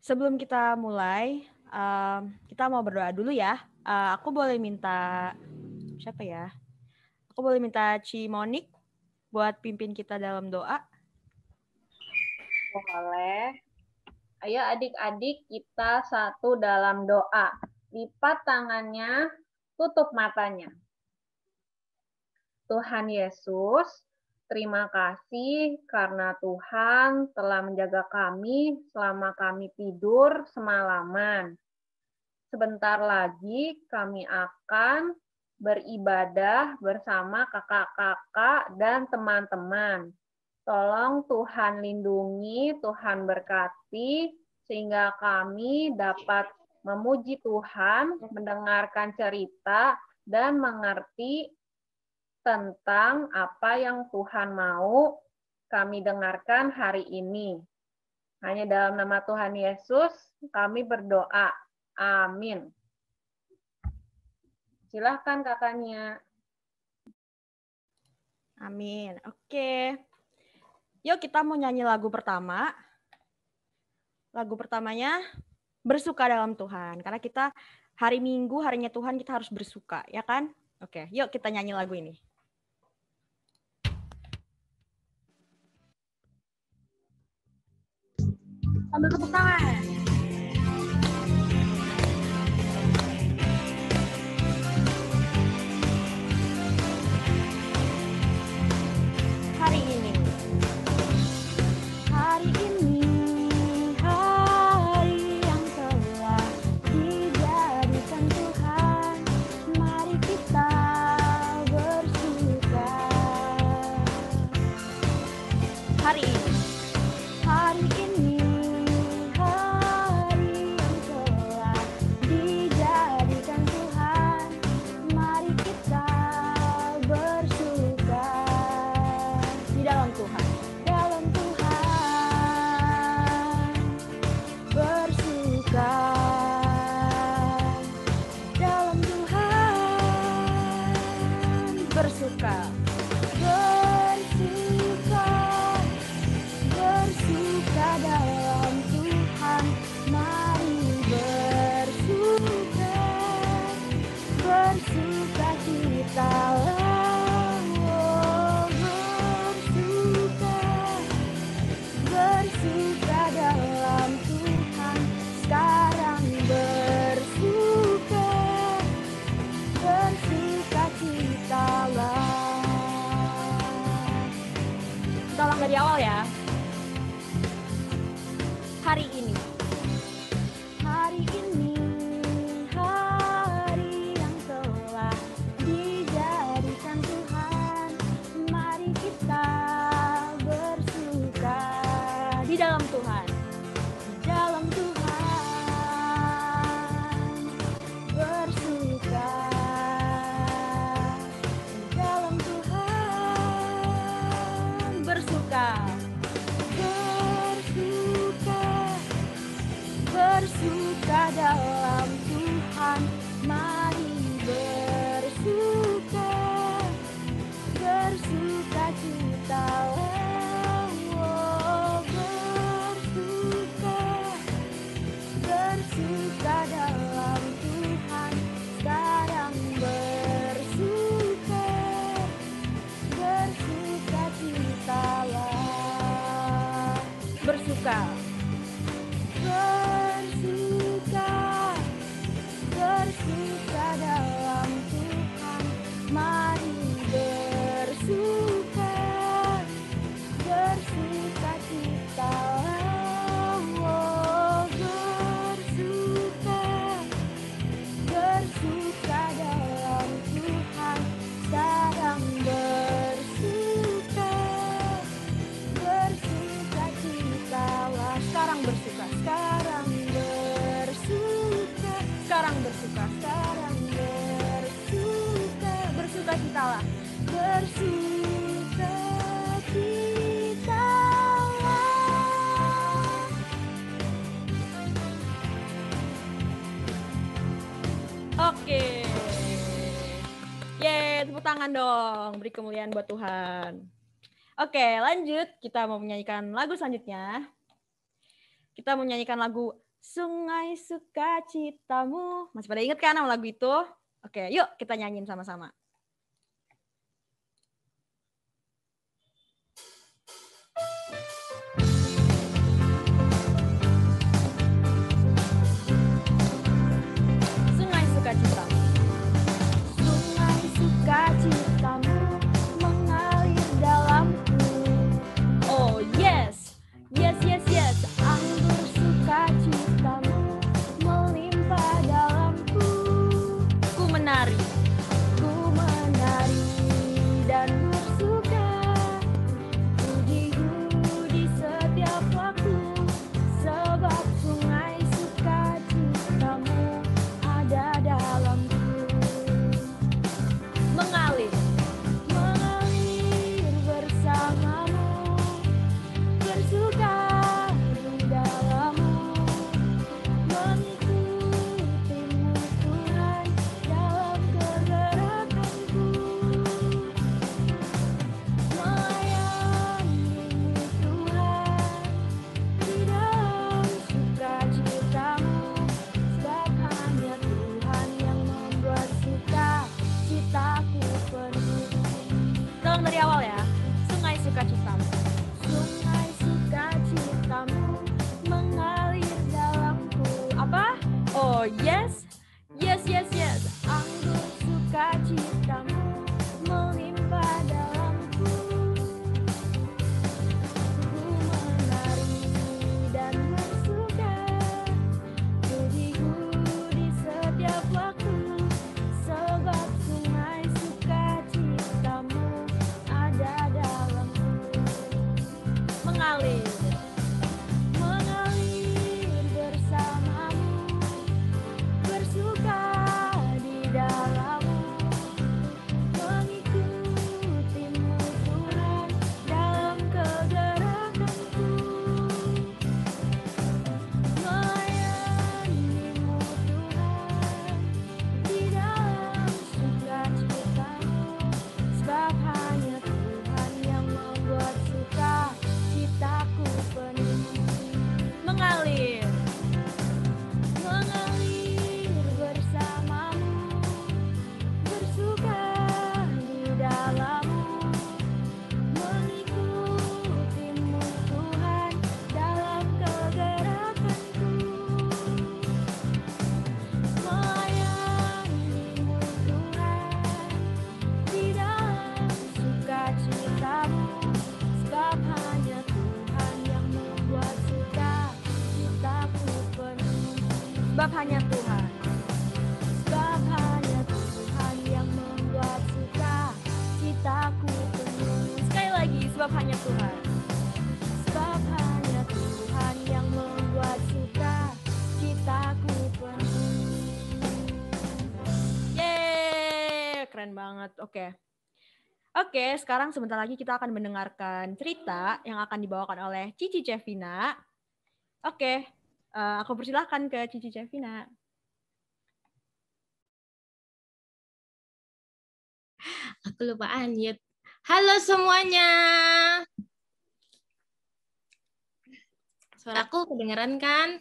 Sebelum kita mulai, kita mau berdoa dulu ya. Aku boleh minta siapa ya? Aku boleh minta Ci Monik buat pimpin kita dalam doa. Boleh. Ayo adik-adik kita satu dalam doa. Lipat tangannya, tutup matanya. Tuhan Yesus, terima kasih karena Tuhan telah menjaga kami selama kami tidur semalaman. Sebentar lagi kami akan beribadah bersama kakak-kakak dan teman-teman. Tolong Tuhan lindungi, Tuhan berkati, sehingga kami dapat memuji Tuhan, mendengarkan cerita, dan mengerti tentang apa yang Tuhan mau kami dengarkan hari ini. Hanya dalam nama Tuhan Yesus kami berdoa. Amin. Silahkan kakaknya. Amin. Oke. Yuk kita mau nyanyi lagu pertama. Lagu pertamanya bersuka dalam Tuhan. Karena kita hari Minggu, harinya Tuhan, kita harus bersuka, ya kan? Oke, yuk kita nyanyi lagu ini. Sambil tepuk tangan. Hari ini, hari yang telah dijadikan Tuhan, mari kita bersuka. Hari ini, hari yang telah dijadikan Tuhan, mari kita bersuka di dalam Tuhan. Dalam Tuhan bersuka, dalam Tuhan bersuka, bersuka dalam Tuhan, mari bersuka, bersuka kita. Bersuka dalam Tuhan, sekarang bersuka, bersuka citalah. Kita ulang dari awal ya. Hari ini, hari yang telah dijadikan Tuhan, mari kita bersuka di dalam Tuhan, di dalam Tuhan bersuka, di dalam Tuhan bersuka, bersuka dalam Tuhan, mari bersuka, bersuka cita. Bersuka dalam Tuhan, sekarang bersuka, bersuka citalah. Bersuka, bersuka dalam Tuhan, mari bersuka, bersuka citalah. Bersuka dalam Tuhan, sekarang bersuka, bersuka citalah. Sekarang bersuka, sekarang bersuka, sekarang bersuka, sekarang bersuka, bersuka citalah, bersuka citalah. Oke. Yeay, tepuk tangan dong. Beri kemuliaan buat Tuhan. Oke, lanjut. Kita mau menyanyikan lagu selanjutnya. Kita menyanyikan lagu sungai sukacitamu. Masih pada ingat kan nama lagu itu? Oke, yuk kita nyanyiin sama-sama. Sungai sukacitamu. Sungai sukacitamu mengalir dalamku. Oh yes, yes, yes, yes. Anggur sukacitamu melimpah dalamku. Ku menari dan bersuka. Pujiku di setiap waktu, sebab sungai sukacitamu ada dalamku. Mengalir bersamamu, bersuka di dalammu, mengikutimu Tuhan dalam kegerakanku, melayanimu Tuhan di dalam sukacitamu, sebab hanya Tuhan yang membuat sukacitaku penuh. Tolong dari awal ya. Sungai sukacitamu. Sungai sukacitamu mengalir dalamku. Apa? Oh yes. Yes, yes, yes. Anggur sukacitamu melimpah dalamku. Ku menari dan bersuka. Pujiku di setiap waktu, sebab sungai sukacitamu ada dalamku. Mengalir bersamamu, bersuka di dalammu, mengikutimu Tuhan dalam kegerakanku, melayanimu Tuhan di dalam sukacitamu, sebab hanya Tuhan yang membuat sukacitaku penuh. Mengalir bersamamu, bersuka di dalammu, mengikutimu Tuhan dalam kegerakanku, melayanimu Tuhan di dalam sukacitamu, sebab hanya Tuhan yang membuat sukacitaku penuh. Sebab hanya Tuhan yang membuat sukacitaku penuh. Sekali lagi, sebab hanya Tuhan yang membuat sukacitaku penuh. Yeay, keren banget. Oke, sekarang sebentar lagi kita akan mendengarkan cerita yang akan dibawakan oleh Cici Cevina. Oke, aku persilahkan ke Cici Cevina. Aku lupa unmute. Halo semuanya. Suaraku kedengeran kan?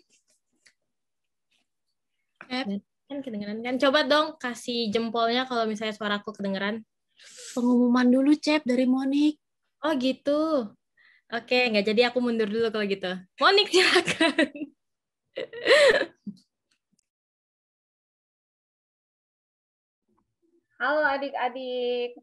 Kan kedengeran kan? Coba dong kasih jempolnya kalau misalnya suaraku kedengeran. Pengumuman dulu, Cep, dari Monik. Oh gitu. Oke, nggak jadi aku mundur dulu kalau gitu. Monik, silakan. Halo adik-adik.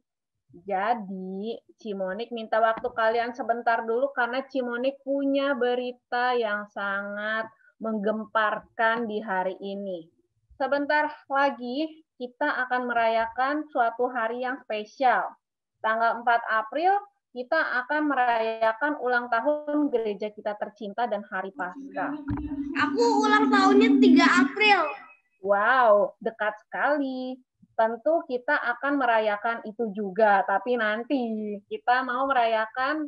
Jadi, Cimonik minta waktu kalian sebentar dulu karena Cimonik punya berita yang sangat menggemparkan di hari ini. Sebentar lagi kita akan merayakan suatu hari yang spesial. Tanggal 4 April kita akan merayakan ulang tahun gereja kita tercinta dan hari Paskah. Aku ulang tahunnya 3 April. Wow, dekat sekali. Tentu kita akan merayakan itu juga, tapi nanti kita mau merayakan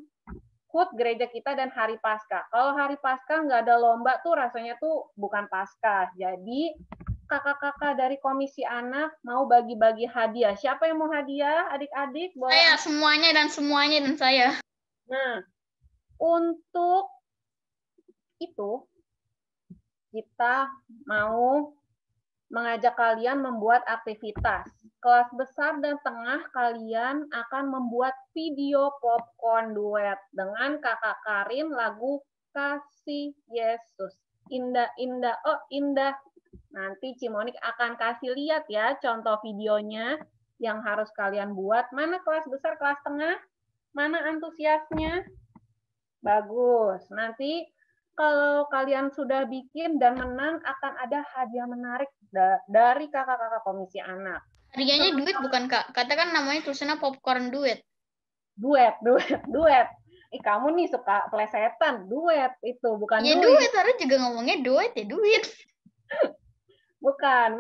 HUT gereja kita dan hari Paskah. Kalau hari Paskah nggak ada lomba tuh rasanya tuh bukan Paskah. Jadi kakak-kakak dari komisi anak mau bagi-bagi hadiah. Siapa yang mau hadiah, adik-adik? Saya semuanya dan saya. Nah, untuk itu kita mau mengajak kalian membuat aktivitas. Kelas besar dan tengah kalian akan membuat video popcorn duet dengan Kakak Karin lagu Kasih Yesus. Indah, indah, oh indah. Nanti Cimonik akan kasih lihat ya contoh videonya yang harus kalian buat. Mana kelas besar, kelas tengah? Mana antusiasnya? Bagus. Nanti kalau kalian sudah bikin dan menang akan ada hadiah menarik dari kakak-kakak komisi anak. Hadiahnya duit bukan, Kak? Katakan namanya tulisannya popcorn duet. Duet. Kamu nih suka plesetan. Duet itu, bukan Ya duit. duit, harus juga ngomongnya duit ya duit. Bukan.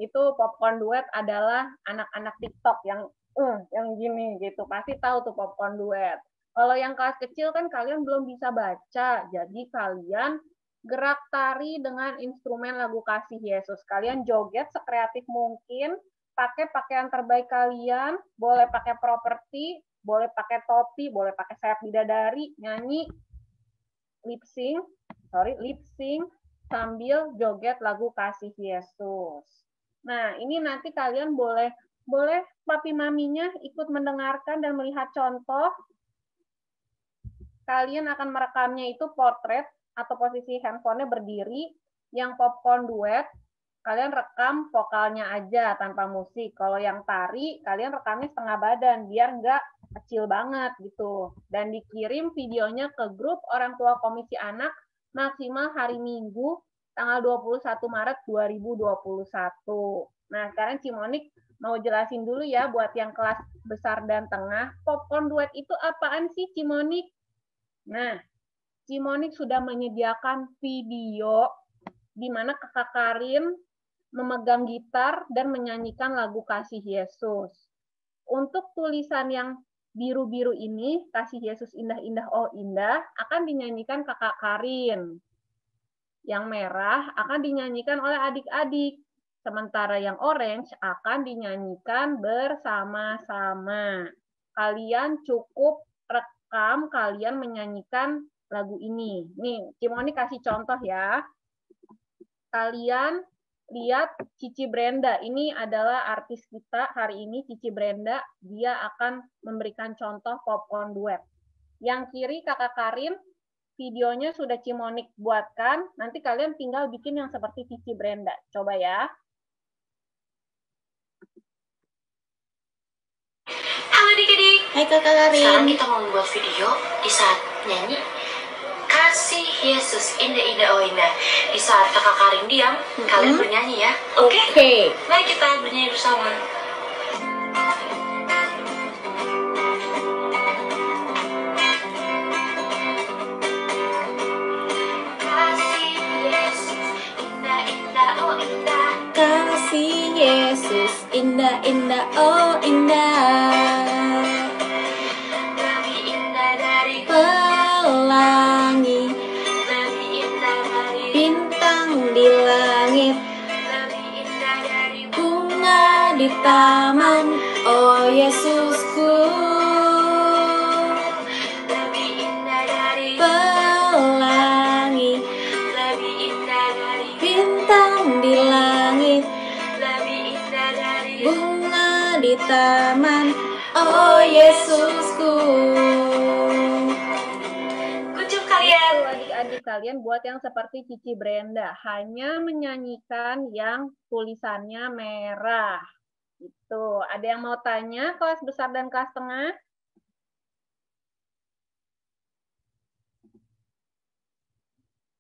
Itu popcorn duet adalah anak-anak TikTok yang gini gitu. Pasti tahu tuh popcorn duet. Kalau yang kelas kecil kan kalian belum bisa baca. Jadi kalian gerak tari dengan instrumen lagu Kasih Yesus. Kalian joget sekreatif mungkin, pakai pakaian terbaik kalian, boleh pakai properti, boleh pakai topi, boleh pakai sayap bidadari, nyanyi lip sync sambil joget lagu Kasih Yesus. Nah, ini nanti kalian boleh papi maminya ikut mendengarkan dan melihat contoh. Kalian akan merekamnya itu portrait atau posisi handphonenya berdiri. Yang popcorn duet, kalian rekam vokalnya aja tanpa musik. Kalau yang tari, kalian rekamnya setengah badan biar nggak kecil banget gitu. Dan dikirim videonya ke grup orang tua komisi anak maksimal hari Minggu tanggal 21 Maret 2021. Nah, sekarang Cimonik mau jelasin dulu ya buat yang kelas besar dan tengah. Popcorn duet itu apaan sih, Cimonik? Nah, Cimonik sudah menyediakan video di mana Kakak Karin memegang gitar dan menyanyikan lagu Kasih Yesus. Untuk tulisan yang biru-biru ini, Kasih Yesus indah-indah oh indah, akan dinyanyikan Kakak Karin. Yang merah akan dinyanyikan oleh adik-adik. Sementara yang orange akan dinyanyikan bersama-sama. Kalian cukup rekam kalian menyanyikan lagu ini. Nih, Cimonik kasih contoh ya. Kalian lihat Cici Brenda. Ini adalah artis kita hari ini, Cici Brenda. Dia akan memberikan contoh popcorn duet. Yang kiri Kakak Karin, videonya sudah Cimonik buatkan. Nanti kalian tinggal bikin yang seperti Cici Brenda. Coba ya. Halo adik-adik. Hai Kakak Karin. Sekarang kita mau membuat video di saat nyanyi Kasih Yesus indah-indah oh indah. Di saat Kakak Karin diam, kalian bernyanyi ya. Oke. Mari kita bernyanyi bersama. Kasih Yesus indah-indah oh indah. Kasih Yesus indah-indah oh indah. Lebih indah dari Pelangi lebih indah dari bintang di langit, lebih indah dari bunga di taman, oh Yesusku. lebih indah dari Pelangi lebih indah dari bintang di langit, lebih indah dari bunga di taman, oh Yesusku. Kucuk kalian. Adik-adik kalian buat yang seperti Cici Brenda. Hanya menyanyikan yang tulisannya merah. Itu. Ada yang mau tanya kelas besar dan kelas tengah?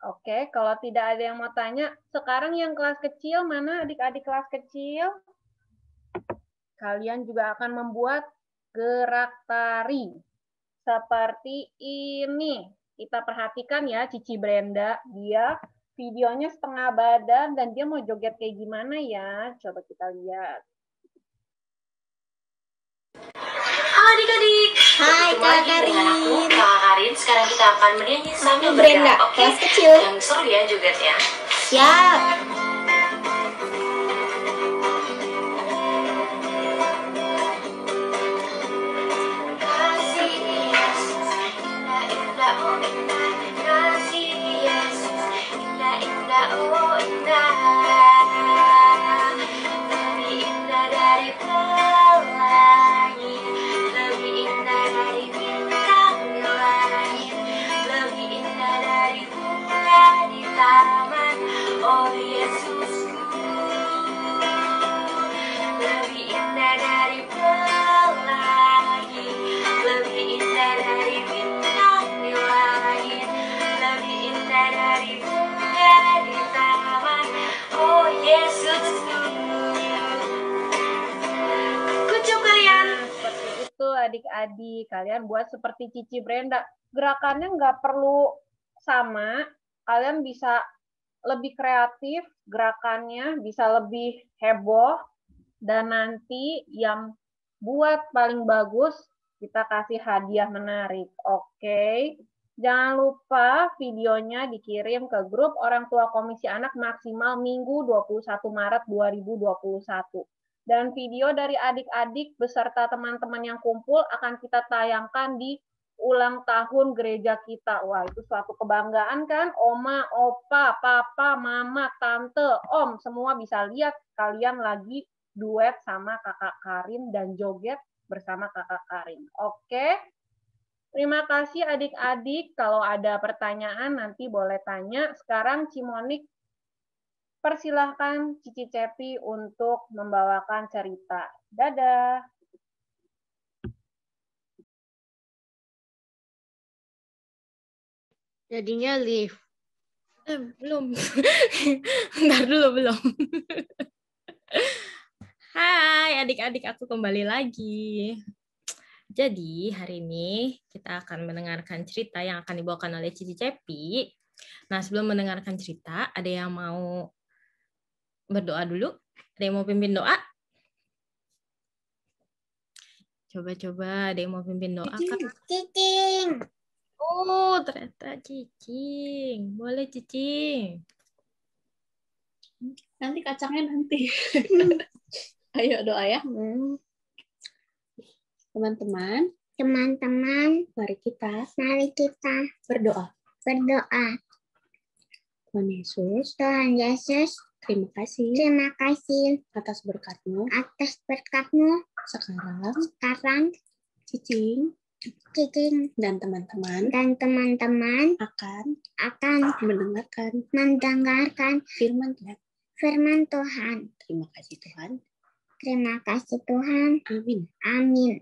Oke, kalau tidak ada yang mau tanya, sekarang yang kelas kecil, mana adik-adik kelas kecil? Kalian juga akan membuat gerak tari. Seperti ini. Kita perhatikan ya Cici Brenda, dia videonya setengah badan dan dia mau joget kayak gimana ya? Coba kita lihat. Halo adik-adik. Hai, Ketemu Kak lagi dengan aku, Karin. Kakak Karin. Sekarang kita akan bernyanyi sambil Brenda, bergerak, oke? kelas kecil. Yang seru ya jogetnya. Siap. Kasih Yesus indah-indah oh indah. Kasih Yesus indah-indah oh adik-adik. Kalian buat seperti Cici Brenda. Gerakannya nggak perlu sama. Kalian bisa lebih kreatif, gerakannya bisa lebih heboh. Dan nanti yang buat paling bagus, kita kasih hadiah menarik. Oke. Jangan lupa videonya dikirim ke grup Orang Tua Komisi Anak maksimal Minggu 21 Maret 2021. Dan video dari adik-adik beserta teman-teman yang kumpul akan kita tayangkan di ulang tahun gereja kita. Wah, itu suatu kebanggaan kan? Oma, opa, papa, mama, tante, om, semua bisa lihat kalian lagi duet sama kakak Karin dan joget bersama kakak Karin. Oke? Terima kasih adik-adik. Kalau ada pertanyaan nanti boleh tanya. Sekarang Cimonik persilahkan Cici Cepi untuk membawakan cerita. Dadah. Jadinya lift. Belum. Bentar dulu, belum. Hai adik-adik, aku kembali lagi. Jadi hari ini kita akan mendengarkan cerita yang akan dibawakan oleh Cici Cepi. Nah, sebelum mendengarkan cerita, ada yang mau berdoa dulu? Ada yang mau pimpin doa? Coba-coba, ada yang mau pimpin doa? Cicing. Oh, ternyata Cicing. Boleh, Cicing. Nanti kacangnya nanti. Ayo doa ya. Teman-teman, mari kita berdoa. Tuhan Yesus, terima kasih atas berkat-Mu. Sekarang Cicing dan teman-teman akan mendengarkan firman Tuhan. Terima kasih Tuhan. Amin.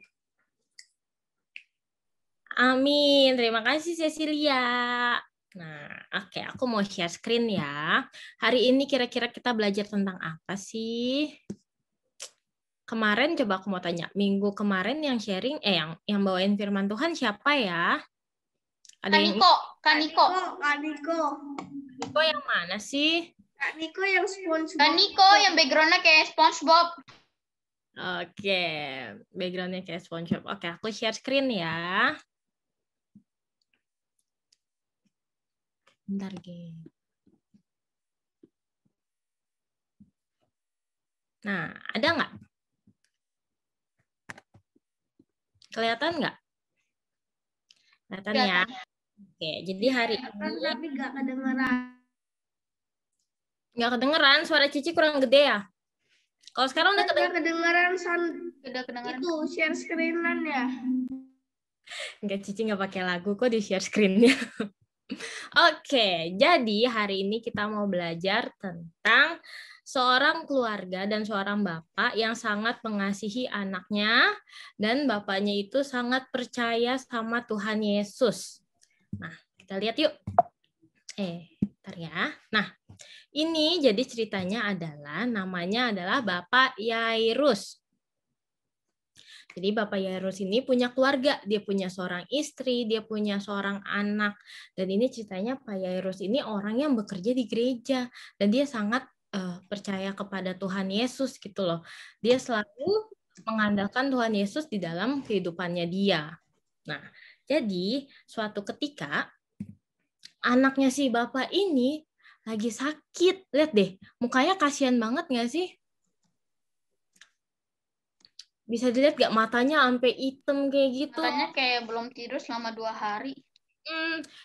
Amin. Terima kasih Cecilia. Nah, oke, aku mau share screen ya. Hari ini kira-kira kita belajar tentang apa sih? Kemarin coba aku mau tanya, minggu kemarin yang sharing yang bawain firman Tuhan siapa ya? Ada Kaniko. Niko yang mana sih? Kaniko yang SpongeBob. Kaniko yang backgroundnya kayak SpongeBob. Oke, backgroundnya kayak SpongeBob. Oke, aku share screen ya. Bentar, geng. Nah, ada nggak? Kelihatan nggak? Kelihatan ya? Oke, jadi hari ini... Tapi nggak kedengeran. Nggak kedengeran, suara Cici kurang gede ya? Kalau sekarang udah kedengeran. Udah kedengeran. Itu share screen-an ya. Enggak, Cici nggak pakai lagu kok di share screen-nya. Oke, jadi hari ini kita mau belajar tentang seorang keluarga dan seorang bapak yang sangat mengasihi anaknya dan bapaknya itu sangat percaya sama Tuhan Yesus. Nah, kita lihat yuk. Bentar ya. Nah, ini jadi ceritanya namanya adalah Bapak Yairus. Jadi Bapak Yairus ini punya keluarga, dia punya seorang istri, dia punya seorang anak. Dan ini ceritanya Pak Yairus ini orang yang bekerja di gereja. Dan dia sangat percaya kepada Tuhan Yesus gitu loh. Dia selalu mengandalkan Tuhan Yesus di dalam kehidupannya dia. Nah, jadi suatu ketika anaknya si Bapak ini lagi sakit. Lihat deh, mukanya kasihan banget nggak sih? Bisa dilihat gak matanya sampai hitam kayak gitu? Matanya kayak belum tidur selama 2 hari.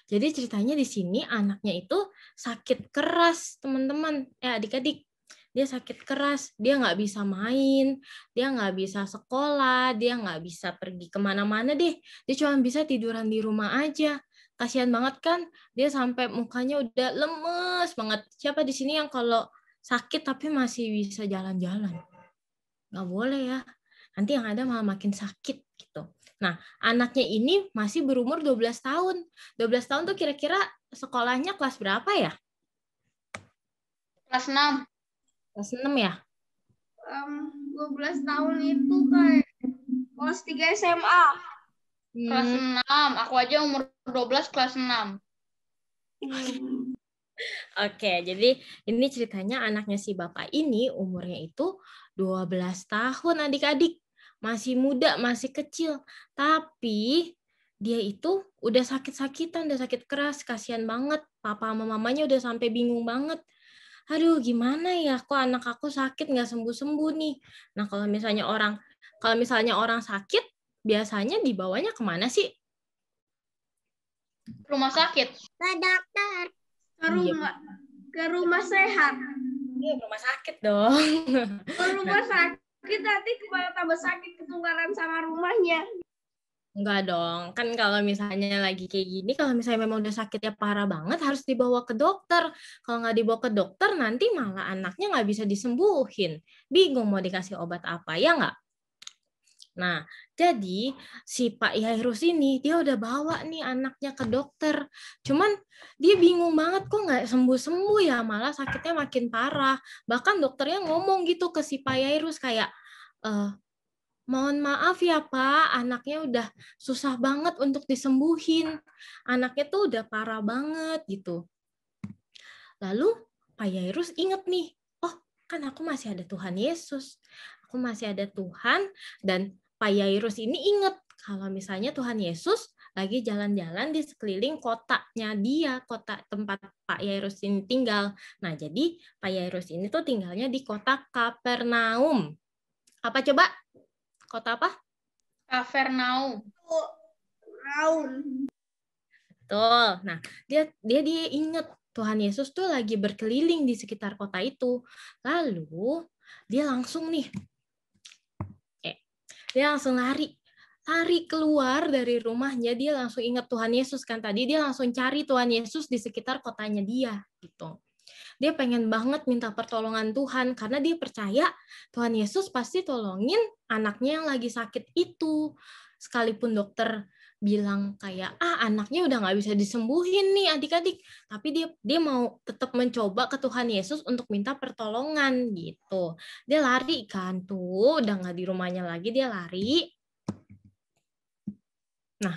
Jadi ceritanya di sini anaknya itu sakit keras, teman-teman. Adik-adik, dia sakit keras. Dia nggak bisa main, dia nggak bisa sekolah, dia nggak bisa pergi kemana-mana deh. Dia cuma bisa tiduran di rumah aja. Kasihan banget kan? Dia sampai mukanya udah lemes banget. Siapa di sini yang kalau sakit tapi masih bisa jalan-jalan? Nggak boleh ya. Nanti yang ada malah makin sakit gitu. Nah, anaknya ini masih berumur 12 tahun. 12 tahun tuh kira-kira sekolahnya kelas berapa ya? Kelas 6. Kelas 6 ya? 12 tahun itu kayak Kelas 3 SMA. Kelas 6. Aku aja umur 12 kelas 6. Oke, jadi ini ceritanya anaknya si bapak ini umurnya itu 12 tahun adik-adik. Masih muda, masih kecil. Tapi dia itu udah sakit-sakitan, udah sakit keras. Kasihan banget. Papa sama mamanya udah sampai bingung banget. Aduh, gimana ya? Kok anak aku sakit nggak sembuh-sembuh nih? Nah, kalau misalnya orang sakit, biasanya dibawanya kemana sih? Rumah sakit. Ke dokter. Ke rumah sehat. Iya, rumah sakit dong. Ke rumah sakit nanti malah tambah sakit ketularan sama rumahnya. Enggak dong, kan kalau misalnya lagi kayak gini, kalau misalnya memang udah sakitnya parah banget, harus dibawa ke dokter. Kalau nggak dibawa ke dokter, nanti malah anaknya nggak bisa disembuhin. Bingung mau dikasih obat apa, ya nggak? Nah, jadi si Pak Yairus ini, dia udah bawa nih anaknya ke dokter. Cuman dia bingung banget, kok nggak sembuh-sembuh ya, malah sakitnya makin parah. Bahkan dokternya ngomong gitu ke si Pak Yairus kayak, mohon maaf ya Pak, anaknya udah susah banget untuk disembuhin. Anaknya tuh udah parah banget gitu. Lalu Pak Yairus inget nih, oh kan aku masih ada Tuhan Yesus. Aku masih ada Tuhan, dan Pak Yairus ini inget kalau misalnya Tuhan Yesus lagi jalan-jalan di sekeliling kotanya dia, kota tempat Pak Yairus ini tinggal. Nah jadi Pak Yairus ini tuh tinggalnya di kota Kapernaum. Apa coba? Kota apa? Kapernaum. Betul. Nah, dia ingat Tuhan Yesus tuh lagi berkeliling di sekitar kota itu. Lalu dia langsung lari keluar dari rumahnya. Dia langsung ingat Tuhan Yesus kan tadi. Dia langsung cari Tuhan Yesus di sekitar kotanya dia gitu. Dia pengen banget minta pertolongan Tuhan karena dia percaya Tuhan Yesus pasti tolongin anaknya yang lagi sakit itu. Sekalipun dokter bilang kayak anaknya udah nggak bisa disembuhin nih adik-adik, tapi dia mau tetap mencoba ke Tuhan Yesus untuk minta pertolongan gitu. Dia lari kan tuh, udah nggak di rumahnya lagi, dia lari. Nah,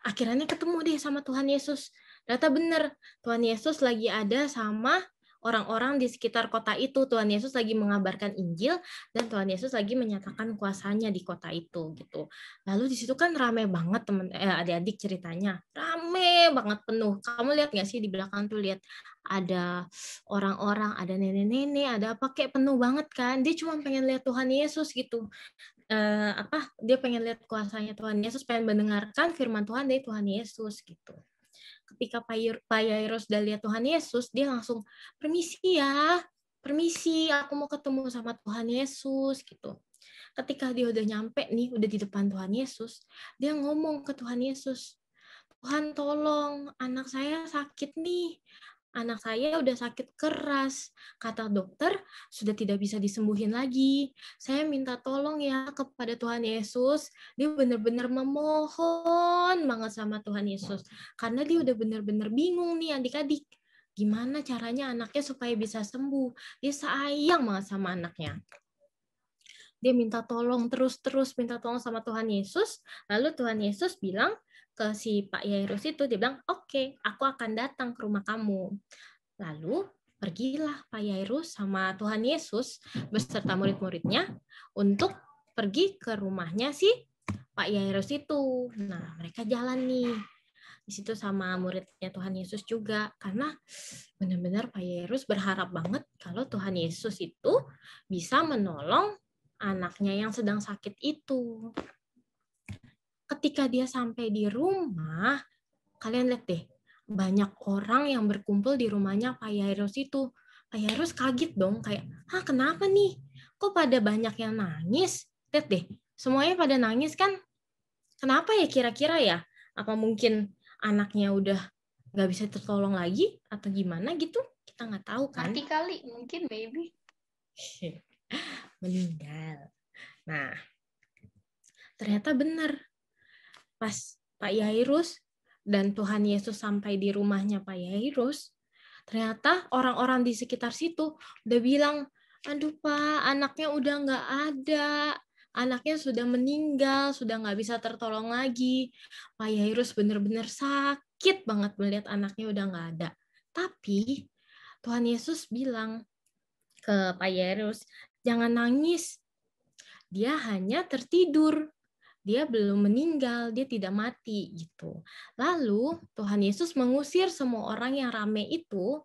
akhirnya ketemu deh sama Tuhan Yesus. Ternyata bener, Tuhan Yesus lagi ada sama orang-orang di sekitar kota itu. Tuhan Yesus lagi mengabarkan Injil, dan Tuhan Yesus lagi menyatakan kuasanya di kota itu gitu. Lalu di situ kan rame banget adik-adik ceritanya. Rame banget, penuh. Kamu lihat nggak sih di belakang tuh, lihat ada orang-orang, ada nenek-nenek, ada apa, kayak penuh banget kan. Dia cuma pengen lihat Tuhan Yesus gitu. Dia pengen lihat kuasanya Tuhan Yesus, pengen mendengarkan firman Tuhan dari Tuhan Yesus gitu. Ketika Pak Yairus udah lihat Tuhan Yesus, dia langsung, permisi ya, permisi, aku mau ketemu sama Tuhan Yesus gitu. Ketika dia udah nyampe nih, udah di depan Tuhan Yesus, dia ngomong ke Tuhan Yesus, Tuhan tolong, anak saya sakit nih. Anak saya udah sakit keras. Kata dokter, sudah tidak bisa disembuhin lagi. Saya minta tolong ya kepada Tuhan Yesus. Dia benar-benar memohon banget sama Tuhan Yesus. Karena dia udah benar-benar bingung nih adik-adik. Gimana caranya anaknya supaya bisa sembuh. Dia sayang banget sama anaknya. Dia minta tolong, terus minta tolong sama Tuhan Yesus. Lalu Tuhan Yesus bilang ke si Pak Yairus itu, dia bilang, oke, aku akan datang ke rumah kamu. Lalu pergilah Pak Yairus sama Tuhan Yesus beserta murid-muridnya untuk pergi ke rumahnya si Pak Yairus itu. Nah, mereka jalan nih di situ sama muridnya Tuhan Yesus juga, karena benar-benar Pak Yairus berharap banget kalau Tuhan Yesus itu bisa menolong anaknya yang sedang sakit itu. Ketika dia sampai di rumah, kalian lihat deh, banyak orang yang berkumpul di rumahnya Pak Yairus itu. Pak Yairus kaget dong, kayak, kenapa nih? Kok pada banyak yang nangis? Lihat deh, semuanya pada nangis kan? Kenapa ya kira-kira ya? Apa mungkin anaknya udah nggak bisa tertolong lagi? Atau gimana gitu? Kita nggak tahu kan? Mati kali, mungkin maybe. Meninggal. Nah, ternyata benar. Pas Pak Yairus dan Tuhan Yesus sampai di rumahnya Pak Yairus, ternyata orang-orang di sekitar situ udah bilang, aduh Pak, anaknya udah nggak ada. anaknya sudah meninggal, sudah nggak bisa tertolong lagi. Pak Yairus benar-benar sakit banget melihat anaknya udah nggak ada. Tapi Tuhan Yesus bilang ke Pak Yairus, jangan nangis. Dia hanya tertidur. Dia belum meninggal, dia tidak mati gitu. Lalu Tuhan Yesus mengusir semua orang yang ramai itu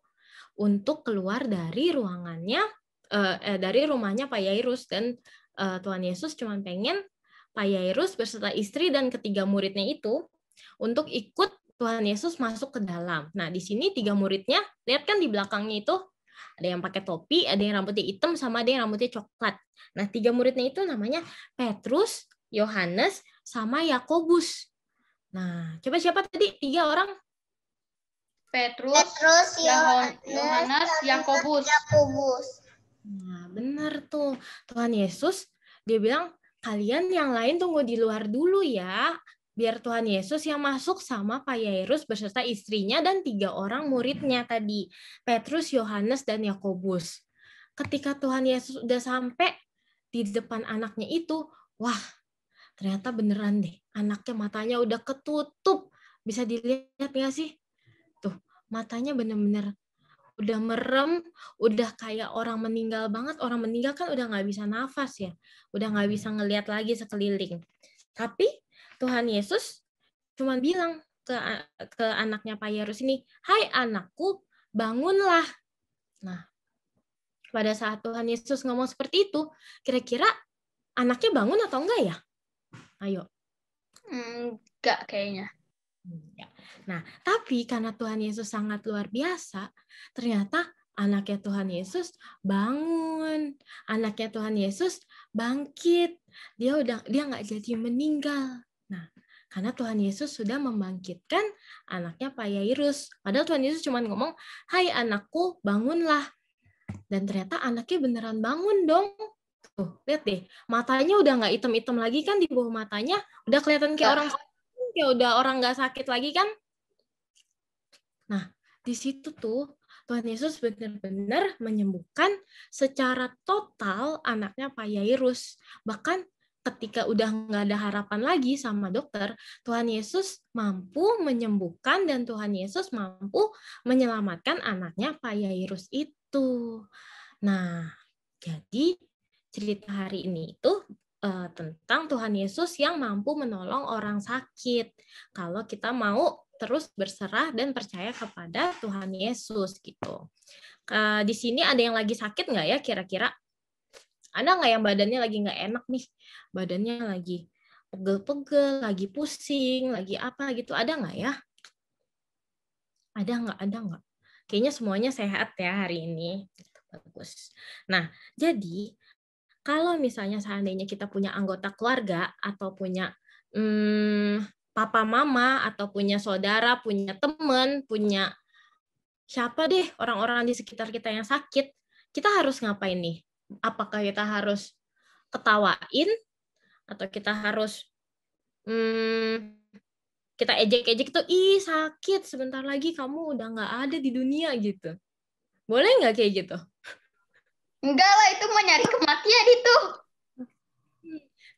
untuk keluar dari ruangannya, dari rumahnya Pak Yairus, dan Tuhan Yesus cuma pengen Pak Yairus beserta istri dan ketiga muridnya itu untuk ikut Tuhan Yesus masuk ke dalam. Nah, di sini 3 muridnya, lihat kan di belakangnya itu ada yang pakai topi, ada yang rambutnya hitam, sama ada yang rambutnya coklat. Nah, 3 muridnya itu namanya Petrus, Yohanes, sama Yakobus. Nah, coba siapa tadi 3 orang? Petrus, Yohanes, Yakobus. Nah, benar tuh. Tuhan Yesus, dia bilang, kalian yang lain tunggu di luar dulu ya. Biar Tuhan Yesus yang masuk sama Pak Yairus beserta istrinya dan 3 orang muridnya tadi. Petrus, Yohanes, dan Yakobus. Ketika Tuhan Yesus udah sampai di depan anaknya itu, wah, ternyata beneran deh. Anaknya matanya udah ketutup. Bisa dilihat nggak sih? Tuh, matanya bener-bener udah merem, udah kayak orang meninggal banget. Orang meninggal kan udah nggak bisa nafas ya. Udah nggak bisa ngelihat lagi sekeliling. Tapi Tuhan Yesus cuma bilang ke anaknya Pak Yairus ini, hai anakku, bangunlah. Nah, pada saat Tuhan Yesus ngomong seperti itu, kira-kira anaknya bangun atau enggak ya? Ayo. Enggak kayaknya. Nah, tapi karena Tuhan Yesus sangat luar biasa, ternyata anaknya Tuhan Yesus bangun, anaknya Tuhan Yesus bangkit. Dia nggak jadi meninggal. Nah, karena Tuhan Yesus sudah membangkitkan anaknya Pak Yairus. Padahal Tuhan Yesus cuma ngomong, hai anakku, bangunlah. Dan ternyata anaknya beneran bangun dong. Tuh, lihat deh, matanya udah nggak hitam-hitam lagi kan di bawah matanya, udah kelihatan kayak udah orang nggak sakit lagi kan. Nah, di situ tuh Tuhan Yesus benar-benar menyembuhkan secara total anaknya Pak Yairus. Bahkan ketika udah nggak ada harapan lagi sama dokter, Tuhan Yesus mampu menyembuhkan dan Tuhan Yesus mampu menyelamatkan anaknya Pak Yairus itu. Nah, jadi cerita hari ini itu tentang Tuhan Yesus yang mampu menolong orang sakit. Kalau kita mau terus berserah dan percaya kepada Tuhan Yesus gitu. Di sini ada yang lagi sakit nggak ya kira-kira? Ada nggak yang badannya lagi nggak enak nih? Badannya lagi pegel-pegel, lagi pusing, lagi apa gitu? Ada nggak ya? Ada nggak? Kayaknya semuanya sehat ya hari ini. Bagus. Nah, jadi kalau misalnya seandainya kita punya anggota keluarga atau punya papa mama atau punya saudara, punya teman, punya siapa deh orang-orang di sekitar kita yang sakit, kita harus ngapain nih? Apakah kita harus ketawain atau kita harus kita ejek-ejek tuh, ih sakit sebentar lagi kamu udah nggak ada di dunia gitu. Boleh nggak kayak gitu? Enggak lah, itu mau nyari kematian itu.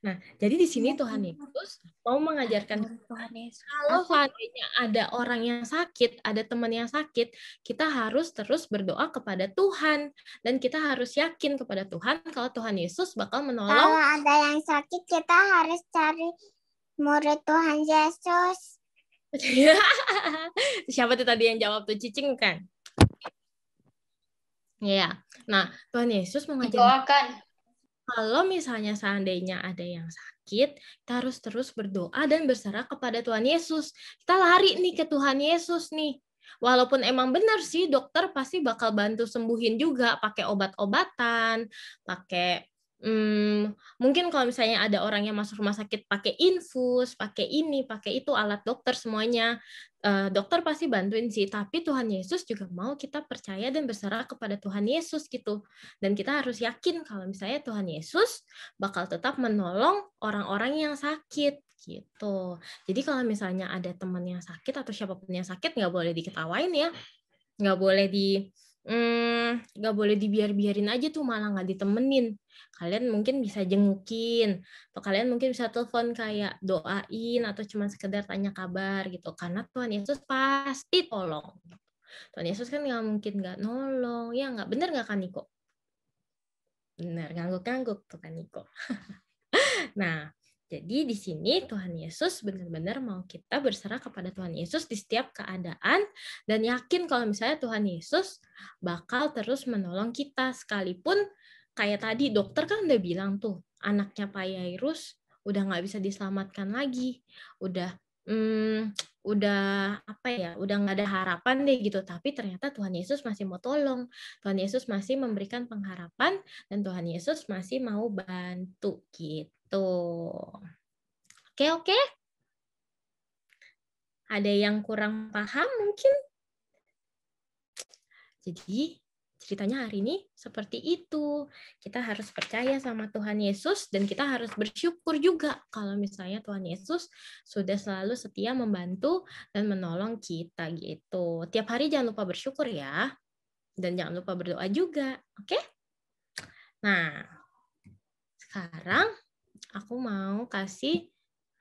Nah, jadi di sini Tuhan Yesus mau mengajarkan kalau seandainya ada orang yang sakit, ada teman yang sakit, kita harus terus berdoa kepada Tuhan dan kita harus yakin kepada Tuhan kalau Tuhan Yesus bakal menolong. Kalau ada yang sakit, kita harus cari murid Tuhan Yesus. Siapa tuh tadi yang jawab tuh, Cicing kan? Ya. Nah, Tuhan Yesus mengajarkan kalau misalnya seandainya ada yang sakit, kita harus terus berdoa dan berserah kepada Tuhan Yesus. Kita lari nih ke Tuhan Yesus nih. Walaupun emang benar sih dokter pasti bakal bantu sembuhin juga pakai obat-obatan, pakai mungkin kalau misalnya ada orang yang masuk rumah sakit pakai infus, pakai ini, pakai itu, alat dokter semuanya. Dokter pasti bantuin sih, tapi Tuhan Yesus juga mau kita percaya dan berserah kepada Tuhan Yesus gitu. Dan kita harus yakin kalau misalnya Tuhan Yesus bakal tetap menolong orang-orang yang sakit gitu. Jadi kalau misalnya ada teman yang sakit atau siapapun yang sakit, nggak boleh diketawain ya. Nggak boleh nggak boleh dibiarin aja tuh, malah nggak ditemenin. Kalian mungkin bisa jengukin, atau kalian mungkin bisa telepon kayak doain atau cuma sekedar tanya kabar gitu. Karena Tuhan Yesus pasti tolong. Tuhan Yesus kan nggak mungkin nggak nolong, ya nggak? Bener nggak kan Niko? Bener, ngangguk-ngangguk tuh kan Niko. Nah, jadi di sini Tuhan Yesus benar-benar mau kita berserah kepada Tuhan Yesus di setiap keadaan dan yakin kalau misalnya Tuhan Yesus bakal terus menolong kita, sekalipun kayak tadi dokter kan udah bilang tuh anaknya Pak Yairus udah nggak bisa diselamatkan lagi, udah udah nggak ada harapan deh gitu. Tapi ternyata Tuhan Yesus masih mau tolong, Tuhan Yesus masih memberikan pengharapan, dan Tuhan Yesus masih mau bantu gitu. Oke. Ada yang kurang paham mungkin? Jadi ceritanya hari ini seperti itu. Kita harus percaya sama Tuhan Yesus dan kita harus bersyukur juga kalau misalnya Tuhan Yesus sudah selalu setia membantu dan menolong kita gitu. Tiap hari jangan lupa bersyukur ya. Dan jangan lupa berdoa juga. Oke? Nah, sekarang aku mau kasih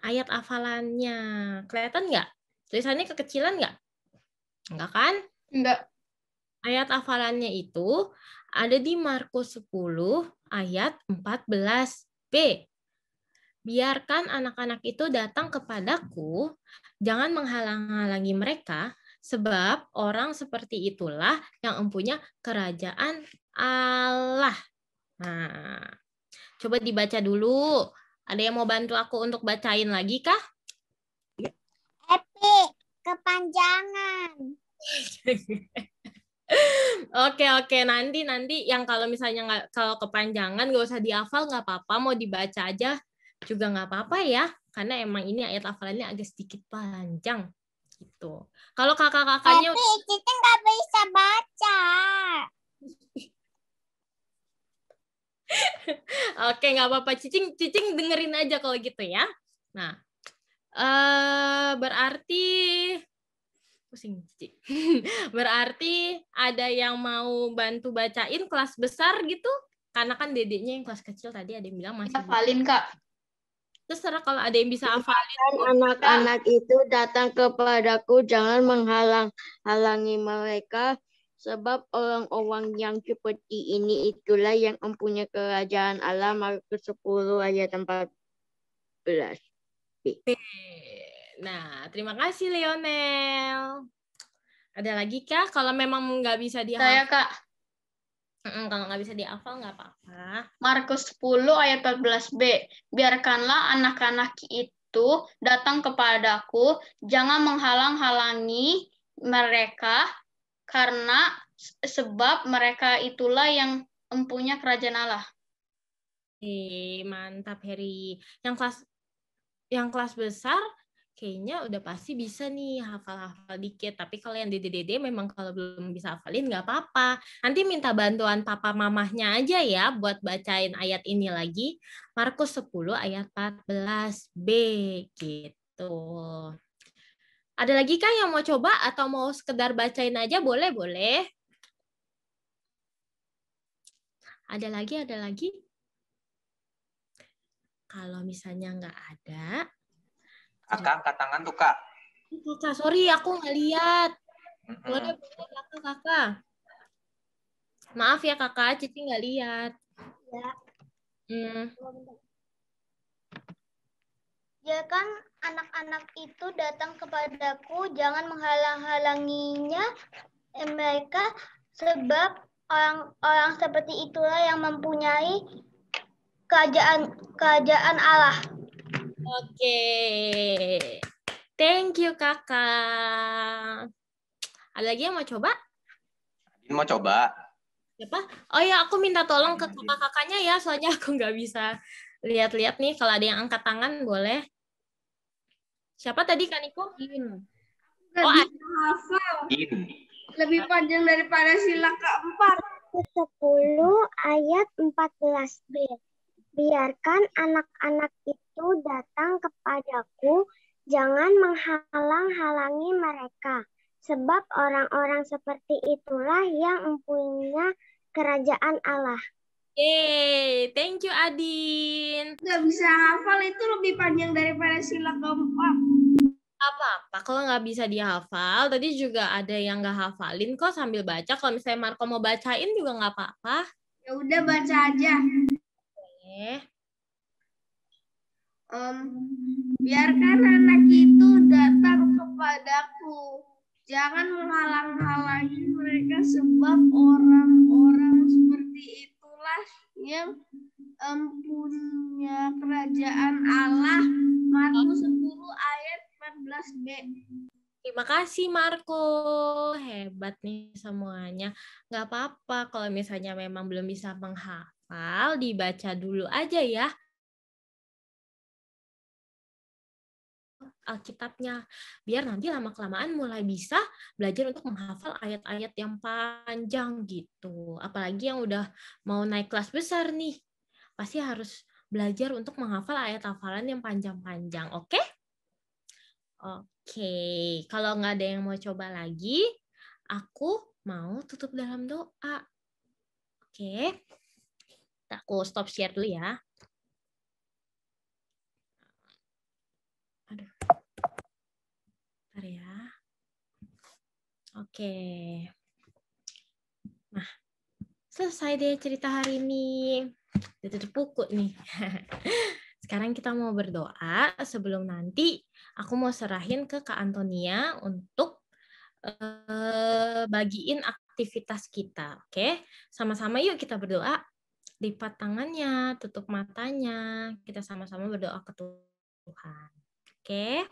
ayat hafalannya. Kelihatan nggak? Tulisannya kekecilan nggak? Enggak kan? Enggak. Ayat hafalannya itu ada di Markus 10 ayat 14b. Biarkan anak-anak itu datang kepadaku, jangan menghalang-halangi mereka, sebab orang seperti itulah yang mempunyai kerajaan Allah. Nah, coba dibaca dulu. Ada yang mau bantu aku untuk bacain lagi kah? Epi, kepanjangan. Oke, nanti yang kalau misalnya kalau kepanjangan nggak usah dihafal, nggak apa-apa, mau dibaca aja juga nggak apa-apa ya, karena emang ini ayat hafalannya agak sedikit panjang gitu. Kalau kakak-kakaknya Cici nggak bisa baca. Oke, nggak apa-apa, Cicing dengerin aja kalau gitu ya. Nah, berarti pusing Cici. Berarti ada yang mau bantu bacain kelas besar gitu? Karena kan dedeknya yang kelas kecil tadi ada yang bilang masih Hafalin, Kak. terserah kalau ada yang bisa hafalin. Anak-anak itu datang kepadaku, jangan menghalang-halangi mereka, sebab orang-orang yang seperti ini itulah yang mempunyai kerajaan Allah. Markus 10 ayat 14. Nah, terima kasih Lionel. Ada lagi kah? Kalau memang nggak bisa dihafal. Saya, Kak. Kalau nggak bisa dihafal nggak apa-apa. Markus 10 ayat 14b. Biarkanlah anak-anak itu datang kepadaku, jangan menghalang-halangi mereka, karena sebab mereka itulah yang mempunyai kerajaan Allah. Mantap Heri. Yang kelas besar kayaknya udah pasti bisa nih hafal-hafal dikit. Tapi kalau yang dede-dede memang kalau belum bisa hafalin nggak apa-apa. Nanti minta bantuan papa mamahnya aja ya buat bacain ayat ini lagi. Markus 10 ayat 14b gitu. Ada lagi kah yang mau coba atau mau sekedar bacain aja? Boleh. Ada lagi? Kalau misalnya nggak ada, Kakak angkat tangan tuh, Kak. Kakak, sorry aku nggak lihat. Boleh kakak. Maaf ya kakak, Cici nggak lihat. Ya. Ya kan anak-anak itu datang kepadaku, jangan menghalang-halanginya mereka, sebab orang-orang seperti itulah yang mempunyai kerajaan Allah. Oke. Thank you, Kakak. Ada lagi yang mau coba? Mau coba? Siapa? Oh ya, aku minta tolong ke kakak-kakaknya ya, soalnya aku nggak bisa lihat-lihat nih. Kalau ada yang angkat tangan, boleh. Siapa tadi, Kak Niko? Oh, hafal. Lebih panjang daripada sila keempat. 10 ayat 14b. Biarkan anak-anak itu datang kepadaku, jangan menghalang-halangi mereka, Sebab orang-orang seperti itulah yang mempunyai kerajaan Allah. Yeay, thank you Adin. Nggak bisa hafal, itu lebih panjang daripada sila keempat. Apa-apa, kalau nggak bisa dihafal, tadi juga ada yang nggak hafalin kok sambil baca. Kalau misalnya Marco mau bacain juga nggak apa-apa. Ya udah baca aja. Oke. Biarkan anak itu datang kepadaku. Jangan menghalang-halangi mereka, sebab orang-orang seperti itulah yang punya kerajaan Allah. Markus 10 ayat 14b. Terima kasih Marco, hebat nih semuanya. Nggak apa-apa kalau misalnya memang belum bisa menghafal, dibaca dulu aja ya Alkitabnya, biar nanti lama-kelamaan mulai bisa belajar untuk menghafal ayat-ayat yang panjang gitu. Apalagi yang udah mau naik kelas besar nih, pasti harus belajar untuk menghafal ayat hafalan yang panjang-panjang, oke? Oke, kalau nggak ada yang mau coba lagi, aku mau tutup dalam doa. Oke, aku stop share dulu ya. Aduh. Bentar ya. Oke. Nah, selesai deh cerita hari ini. Udah tutup buku nih. Sekarang kita mau berdoa sebelum nanti aku mau serahin ke Kak Antonia untuk bagiin aktivitas kita. Oke, sama-sama yuk kita berdoa. Lipat tangannya, tutup matanya. Kita sama-sama berdoa ke Tuhan. Oke.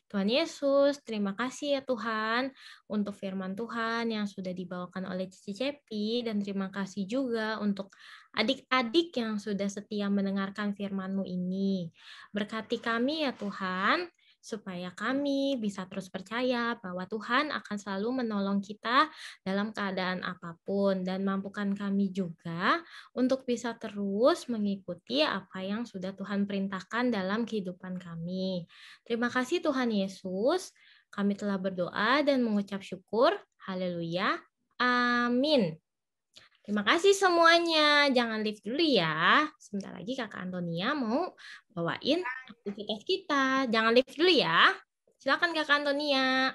Tuhan Yesus, terima kasih ya Tuhan untuk firman Tuhan yang sudah dibawakan oleh Cici Cepi, dan terima kasih juga untuk adik-adik yang sudah setia mendengarkan firman-Mu ini. Berkati kami ya Tuhan, supaya kami bisa terus percaya bahwa Tuhan akan selalu menolong kita dalam keadaan apapun, dan mampukan kami juga untuk bisa terus mengikuti apa yang sudah Tuhan perintahkan dalam kehidupan kami. Terima kasih Tuhan Yesus, kami telah berdoa dan mengucap syukur. Haleluya. Amin. Terima kasih semuanya. Jangan leave dulu ya. Sebentar lagi Kakak Antonia mau bawain aktivitas kita. Jangan leave dulu ya. Silakan Kakak Antonia.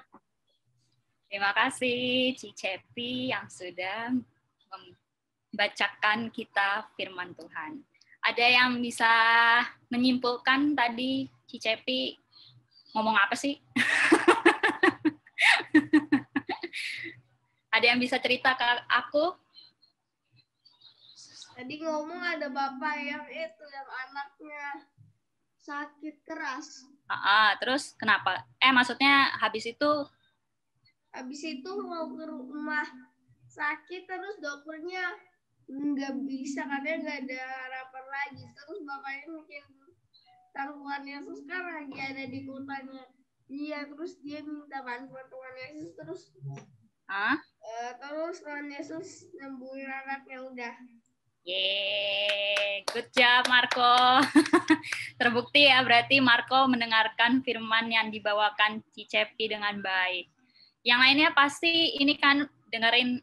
Terima kasih Ci Cepi yang sudah membacakan kita firman Tuhan. Ada yang bisa menyimpulkan tadi Ci Cepi ngomong apa sih? Ada yang bisa cerita ke aku? Tadi ngomong ada bapak yang anaknya sakit keras. Terus kenapa? Maksudnya habis itu mau ke rumah sakit, terus dokternya nggak bisa, katanya nggak ada harapan lagi. Terus bapaknya mikir Tuhan Yesus kan lagi ada di kotanya dia, terus dia minta bantuan Tuhan Yesus, terus Tuhan Yesus nyembuhin anaknya udah. Yeay, good job Marco. Terbukti ya, berarti Marco mendengarkan firman yang dibawakan Ci Cepi dengan baik. Yang lainnya pasti ini kan dengerin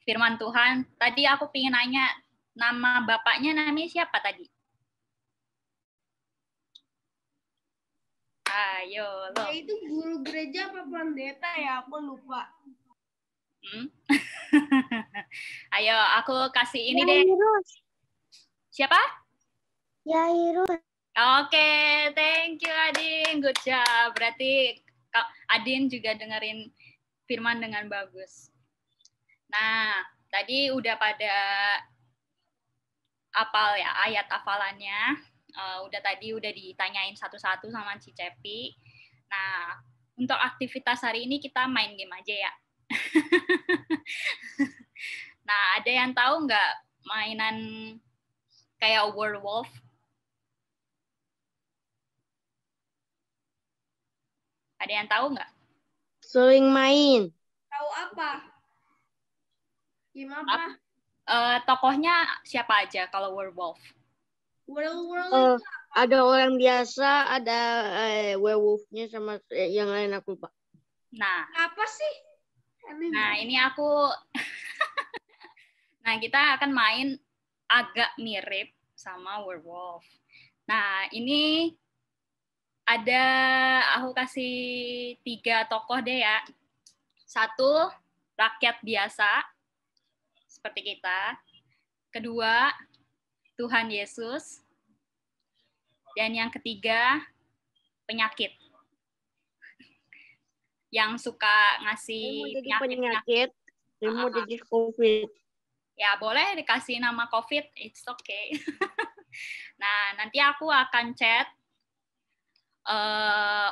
firman Tuhan. Tadi aku pengen nanya, nama bapaknya namanya siapa tadi? Ayo lo. Ya itu guru gereja apa pendeta ya, aku lupa. Ayo, aku kasih ini deh. Siapa? Yairus. Oke, thank you Adin. Good job. Berarti Adin juga dengerin firman dengan bagus. Nah, tadi udah pada hafal ya ayat hafalannya. Udah ditanyain satu-satu sama Ci Cepi. Nah, untuk aktivitas hari ini kita main game aja ya. Nah, ada yang tahu nggak mainan kayak werewolf? Ada yang tahu nggak? Sering main. Tahu apa? Gimana? Tokohnya siapa aja kalau werewolf? Werewolf ada orang biasa, ada werewolfnya sama yang lain aku lupa. Nah, Apa sih? nah ini aku nah, kita akan main agak mirip sama werewolf. Nah, ini ada, aku kasih 3 tokoh deh ya. 1, rakyat biasa, seperti kita. 2, Tuhan Yesus. Dan yang ketiga, penyakit. Yang suka ngasih penyakit. Mau jadi COVID. Ya, boleh dikasih nama COVID, it's okay. Nah, nanti aku akan chat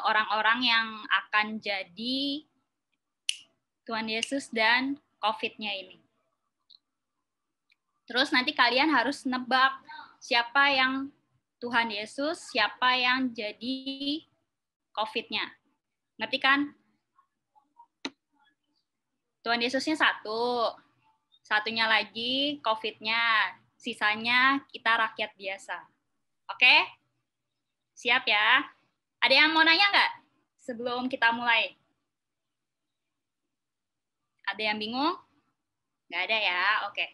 orang-orang yang akan jadi Tuhan Yesus dan COVID-nya ini. Terus nanti kalian harus nebak siapa yang Tuhan Yesus, siapa yang jadi COVID-nya. Ngerti kan? Tuhan Yesusnya 1, satunya lagi COVID-nya, sisanya kita rakyat biasa. Oke? Siap ya? Ada yang mau nanya nggak sebelum kita mulai? Ada yang bingung? Nggak ada ya? Oke.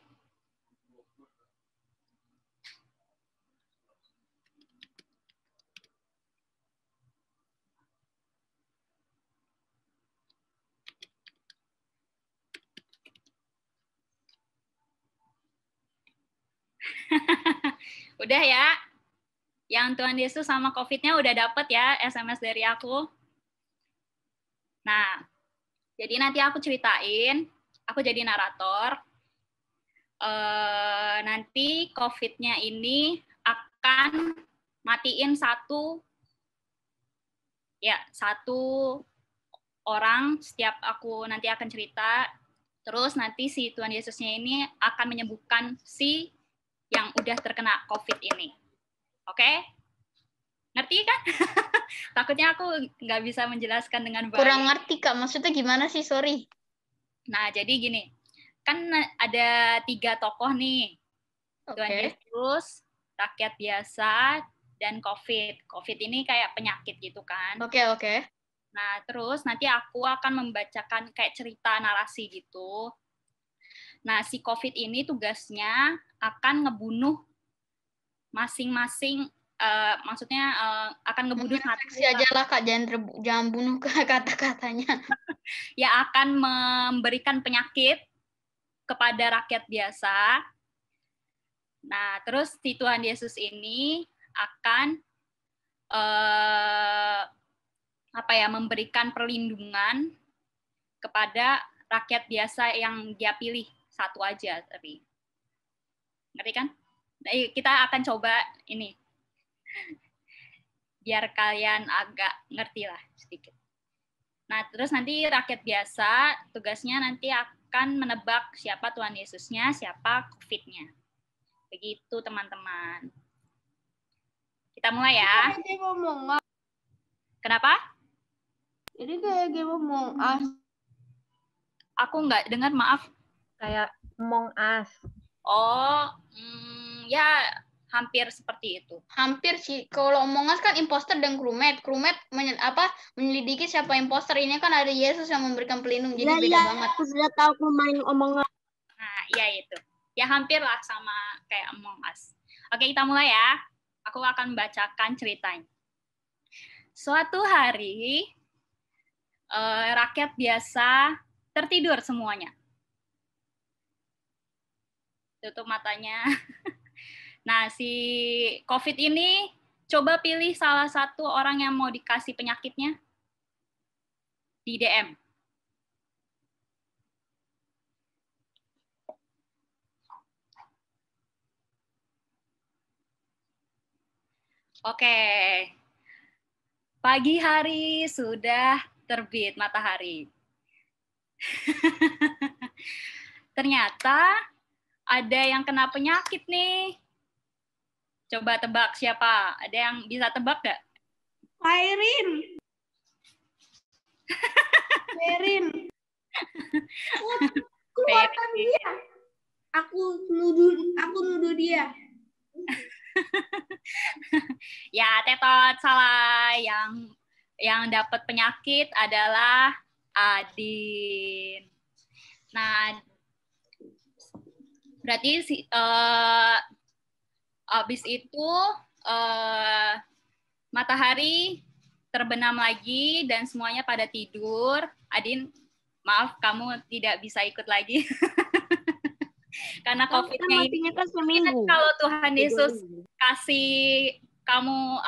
Udah ya? Yang Tuhan Yesus sama COVID-nya udah dapet ya SMS dari aku. Nah, jadi nanti aku ceritain, aku jadi narator. Nanti COVID-nya ini akan matiin satu orang setiap aku nanti akan cerita. Terus nanti si Tuhan Yesusnya ini akan menyembuhkan si yang udah terkena COVID ini. Oke? Ngerti kan? Takutnya aku nggak bisa menjelaskan dengan baik. Kurang ngerti, Kak. Maksudnya gimana sih? Sorry. Nah, jadi gini. Kan ada 3 tokoh nih. Tuhan Yesus, rakyat biasa, dan COVID. COVID ini kayak penyakit gitu kan. Oke. Nah, terus nanti aku akan membacakan kayak cerita narasi gitu. Nah, si COVID ini tugasnya akan ngebunuh masing-masing, maksudnya akan ngebunuh satu aja lah, Kak, jangan bunuh kata-katanya. Ya, akan memberikan penyakit kepada rakyat biasa. Nah, terus si Tuhan Yesus ini akan memberikan perlindungan kepada rakyat biasa yang dia pilih, 1 aja tapi. Ngerti kan? Nah, kita akan coba ini. Biar kalian agak ngerti lah sedikit. Nah, terus nanti rakyat biasa tugasnya nanti akan menebak siapa Tuhan Yesusnya, siapa COVID-nya. Begitu, teman-teman. Kita mulai ya. Kenapa? Jadi kayak game Among Us. Aku nggak dengar, maaf. Kayak Among Us. Oh, ya hampir seperti itu. Hampir sih. Kalau Among Us kan imposter dan crewmate. Crewmate menyelidiki siapa imposter. Ini kan ada Yesus yang memberikan pelindung. Jadi beda banget. Aku sudah tahu aku main Among Us. Nah, iya itu. Ya hampir lah sama kayak Among Us. Oke, kita mulai ya. Aku akan bacakan ceritanya. Suatu hari, rakyat biasa tertidur semuanya. Tutup matanya. Nah, si COVID ini coba pilih salah satu orang yang mau dikasih penyakitnya di DM. Oke. Pagi hari sudah terbit matahari. Ternyata ada yang kena penyakit nih. Coba tebak siapa? Ada yang bisa tebak nggak? Irene. Keluarkan dia. Aku nuduh dia. Ya, Tetot salah. Yang dapat penyakit adalah Adin. Nah, berarti habis itu matahari terbenam lagi dan semuanya pada tidur. Adin, maaf kamu tidak bisa ikut lagi. Karena COVID-nya ini kan seminggu. kalau Tuhan Yesus kasih kamu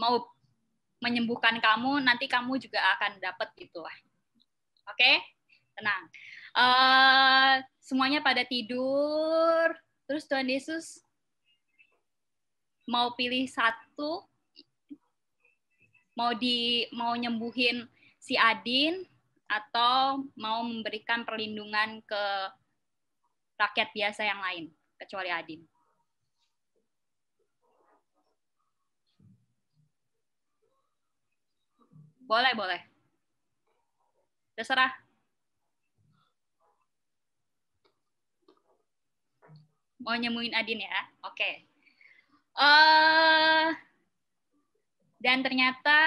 mau menyembuhkan kamu, nanti kamu juga akan dapat gitu lah. Oke? Tenang. Semuanya pada tidur, terus Tuhan Yesus mau pilih satu, mau nyembuhin si Adin atau mau memberikan perlindungan ke rakyat biasa yang lain kecuali Adin. Boleh. Terserah. Mau nyembuhin Adin ya? Oke. Dan ternyata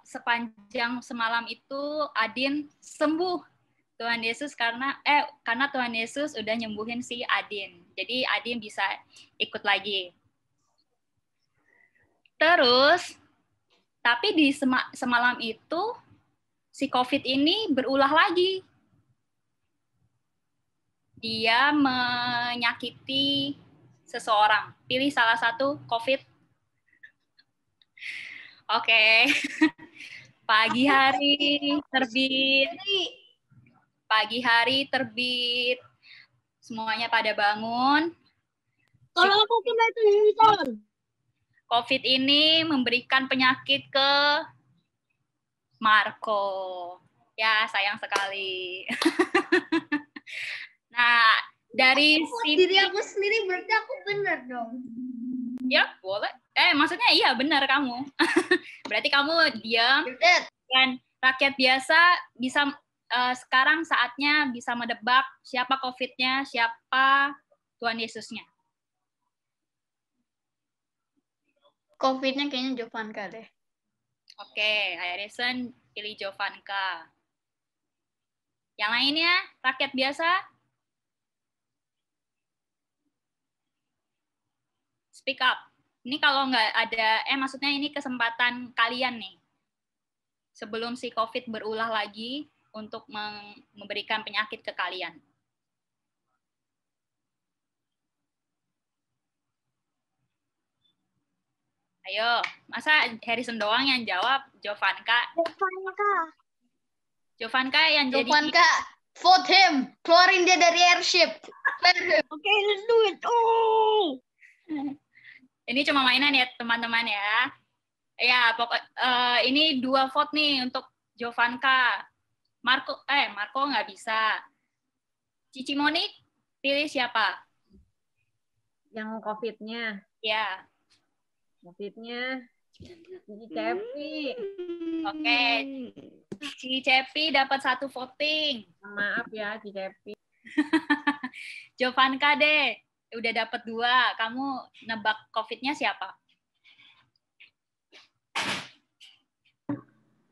sepanjang semalam itu Adin sembuh. Tuhan Yesus karena Tuhan Yesus udah nyembuhin si Adin. Jadi Adin bisa ikut lagi. Terus tapi di semalam itu si COVID ini berulah lagi. Dia menyakiti seseorang. Pilih salah satu COVID. Oke. Pagi hari terbit. Semuanya pada bangun. Kalau aku kena tulisan. COVID ini memberikan penyakit ke Marco. Ya, sayang sekali. Nah, dari diri aku sendiri berarti aku benar dong. Ya, boleh. Maksudnya iya benar kamu. Berarti kamu diam dan rakyat biasa bisa sekarang saatnya bisa menebak siapa COVID-nya, siapa Tuhan Yesusnya. COVID-nya kayaknya Jovanka deh. Oke, Harrison pilih Jovanka. Yang lainnya, rakyat biasa? Speak up. Ini kalau nggak ada, maksudnya ini kesempatan kalian nih. Sebelum si COVID berulah lagi untuk memberikan penyakit ke kalian. Ayo, masa Harrison doang yang jawab? Jovanka yang jadi... Jovanka, vote him. Keluarin dia dari airship. Oke, let's do it. Oh. Ini cuma mainan ya, teman-teman ya. Ya, ini 2 vote nih untuk Jovanka. Marco nggak bisa. Cici Monik, pilih siapa? Yang COVID-nya. Ya. COVID-nya Cici Cepi. Oke. Cici Cepi dapat 1 voting. Maaf ya, Cici Cepi. Jovanka deh, udah dapat 2. Kamu nebak COVID-nya siapa?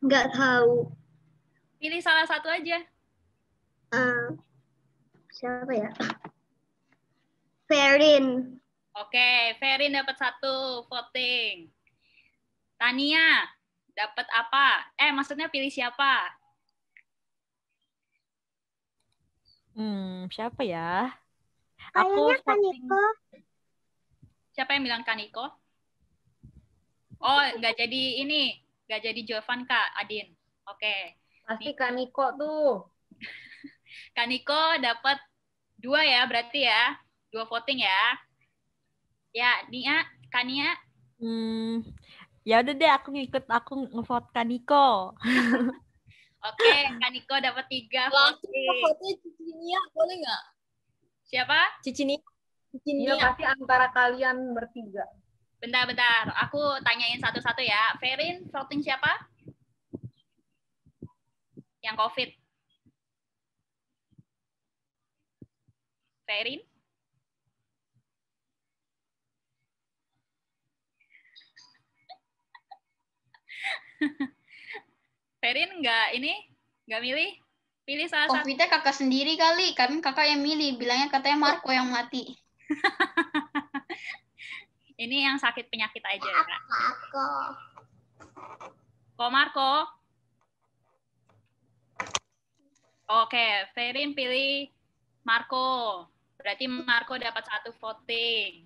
Nggak tahu. Pilih salah satu aja. Siapa ya? Ferin. Oke, Ferin dapat 1 voting. Tania dapat apa? Maksudnya pilih siapa? Siapa ya? Kayaknya Kaniko. Siapa yang bilang Kaniko? Oh, nggak jadi ini. Nggak jadi Jovanka, Adin. Oke. Pasti Kaniko tuh. Kaniko dapat 2 ya, berarti ya. 2 voting ya. Ya, Kania. Ya udah deh, aku ngevote Kaniko. Oke, Kaniko dapat 3 voting. Vote Cicinia, boleh nggak? Siapa? Cicinia. Iya, pasti antara kalian bertiga. Bentar. Aku tanyain satu-satu ya. Ferin, voting siapa? Yang COVID. Ferin? Ferin nggak milih? Pilih salah satu. Covid-nya kakak sendiri kali, kan kakak yang milih. Bilangnya katanya Marco yang mati. Ini yang sakit penyakit aja ya. Aku. Kok Marco? Oke, Ferin pilih Marco. Berarti Marco dapat 1 voting.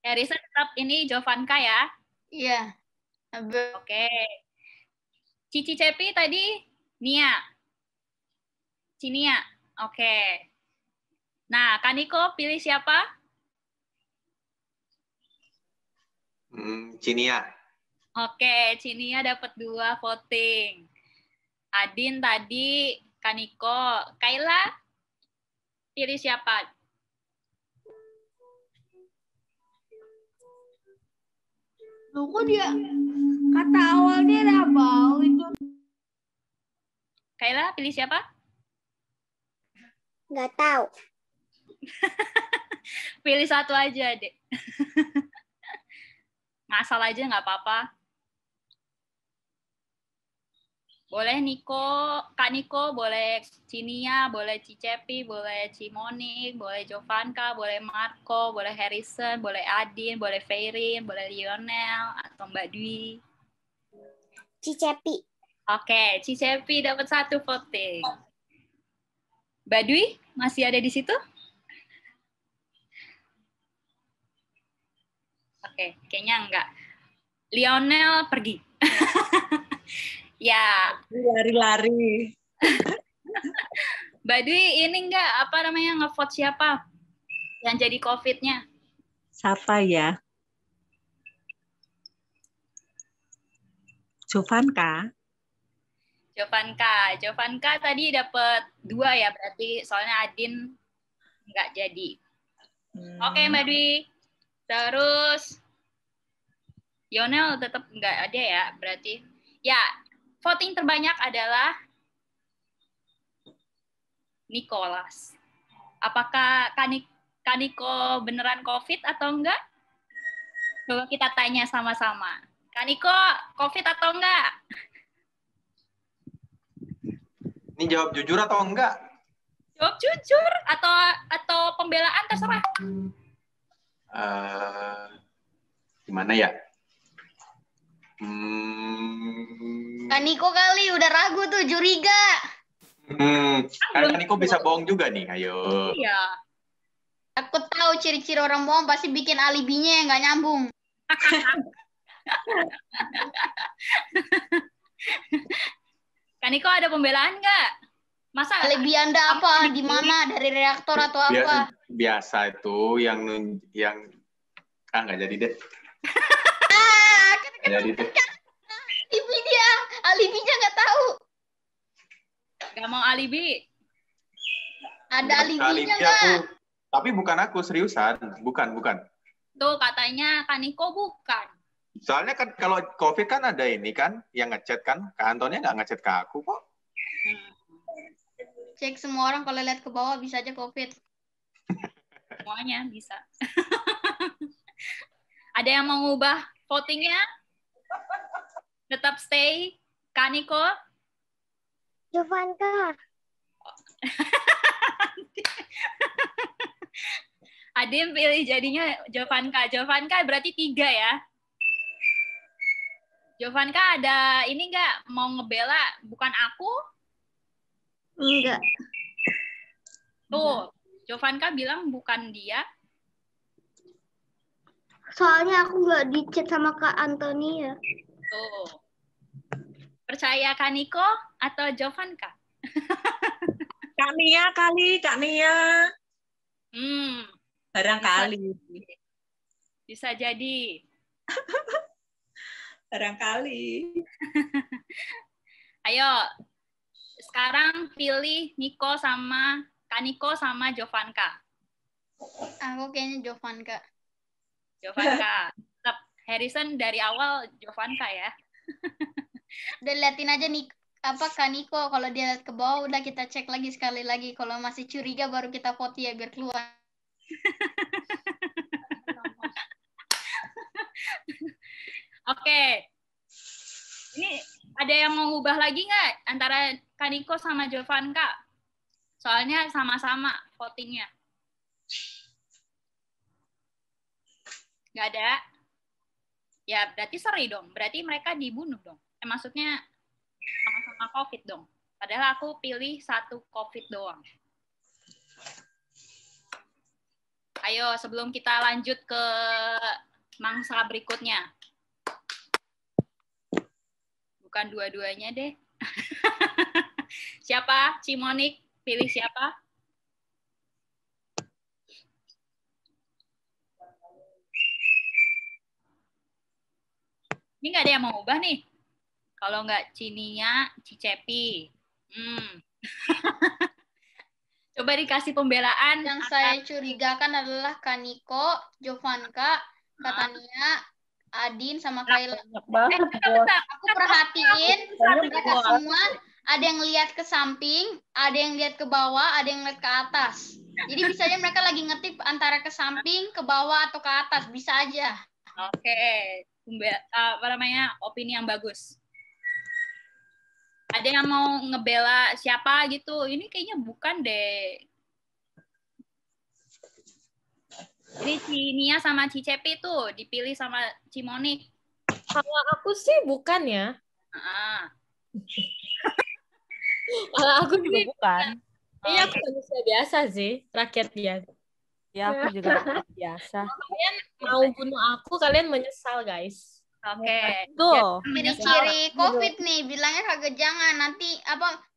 Harrison tetap ini Jovanka ya? Iya. Oke. Cici Cepi tadi Nia. Cinia. Oke. Nah, Kaniko pilih siapa? Cinia. Oke, Cinia dapat 2 voting. Adin tadi Kaniko. Kayla pilih siapa? Loh, kok dia kata awalnya Rabau itu. Kayla pilih siapa? Nggak tahu. Pilih satu aja, Dek. Ngasal aja nggak apa-apa. Boleh Kak Niko, boleh Cinia, boleh Cicepi, boleh Cimonik, boleh Jovanka, boleh Marco, boleh Harrison, boleh Adin, boleh Feirin, boleh Lionel, atau Mbak Dwi. Cicepi. Oke, Cicepi dapat 1 voting. Mbak Dwi masih ada di situ? Oke, kayaknya enggak. Lionel pergi. Ya. Lari-lari. Mbak Dwi ini enggak apa namanya ngevote siapa yang jadi COVID-nya? Siapa ya? Jovanka. Jovanka tadi dapat 2 ya berarti soalnya Adin nggak jadi. Oke Mbak Dwi. Terus Lionel tetap nggak ada ya berarti. Ya, voting terbanyak adalah Nicholas. Apakah Kaniko beneran COVID atau enggak? Coba kita tanya sama-sama. Kaniko COVID atau enggak? Ini jawab jujur atau enggak? Jawab jujur atau pembelaan terserah. Gimana ya? Kaniko kali udah ragu tuh, curiga. Kan Niko bisa bohong juga nih, ayo. Iya. Aku tahu ciri-ciri orang bohong pasti bikin alibinya yang nggak nyambung. Kaniko ada pembelaan nggak? Masa alibi Anda apa? Di mana? Dari reaktor atau apa? Biasa itu yang nggak jadi deh. Nggak jadi deh. Alibinya nggak tahu. Nggak mau alibi. Ada alibinya nggak? Tapi bukan aku, seriusan. Bukan. Tuh katanya Kaniko bukan. Soalnya kan kalau COVID kan ada ini kan, yang ngechat kan. Kak Antonia nggak ngechat ke aku kok. Cek semua orang kalau lihat ke bawah bisa aja COVID. Semuanya bisa. Ada yang mau ngubah votingnya? Tetap stay Kaniko? Jovanka. Adin pilih jadinya Jovanka. Jovanka berarti 3 ya? Jovanka ada ini nggak mau ngebela? Bukan aku? Enggak. Tuh, Jovanka bilang bukan dia. Soalnya aku nggak di-chat sama Kak Antonia. Tuh. Percaya Kaniko atau Jovanka? Kak Nia kali, Kak Nia. Barangkali. Bisa jadi. Barangkali. Ayo, sekarang pilih Kaniko sama Jovanka. Aku kayaknya Jovanka. Jovanka. Tetap Harrison dari awal Jovanka ya. Udah liatin aja nih Kaniko, kalau dia lihat ke bawah udah kita cek lagi sekali lagi. Kalau masih curiga baru kita vote ya biar keluar. Oke. Ini Ada yang mau ngubah lagi nggak antara Kaniko sama Jovanka? Soalnya sama-sama votingnya. Nggak ada? Ya berarti seri dong. Berarti mereka dibunuh dong. Maksudnya sama-sama COVID dong. Padahal aku pilih satu COVID doang. Ayo sebelum kita lanjut ke mangsa berikutnya. Bukan dua-duanya deh. Siapa? Cimonik, pilih siapa? Ini nggak ada yang mau ubah nih. Kalau nggak Cinia, Cicepi. Coba dikasih pembelaan. Yang saya curigakan adalah Kaniko, Jovanka, Katania, Adin, sama Kayla. Aku perhatiin mereka semua ada yang lihat ke samping, ada yang lihat ke bawah, ada yang lihat ke atas. Jadi bisa aja mereka lagi ngetik antara ke samping, ke bawah, atau ke atas. Bisa aja. Oke. Apa namanya? Opini yang bagus. Ada yang mau ngebela siapa gitu? Ini kayaknya bukan deh. Ini Cinia sama Cicepi tuh dipilih sama Cimonik. Kalau aku sih bukan ya. Kalau aku juga bukan. Iya, aku manusia biasa sih, rakyat biasa. Ya, aku juga rakyat biasa. Kalian mau bunuh aku, kalian menyesal, guys. Oke. Tuh. Ciri-ciri COVID nih, bilangnya kagak jangan nanti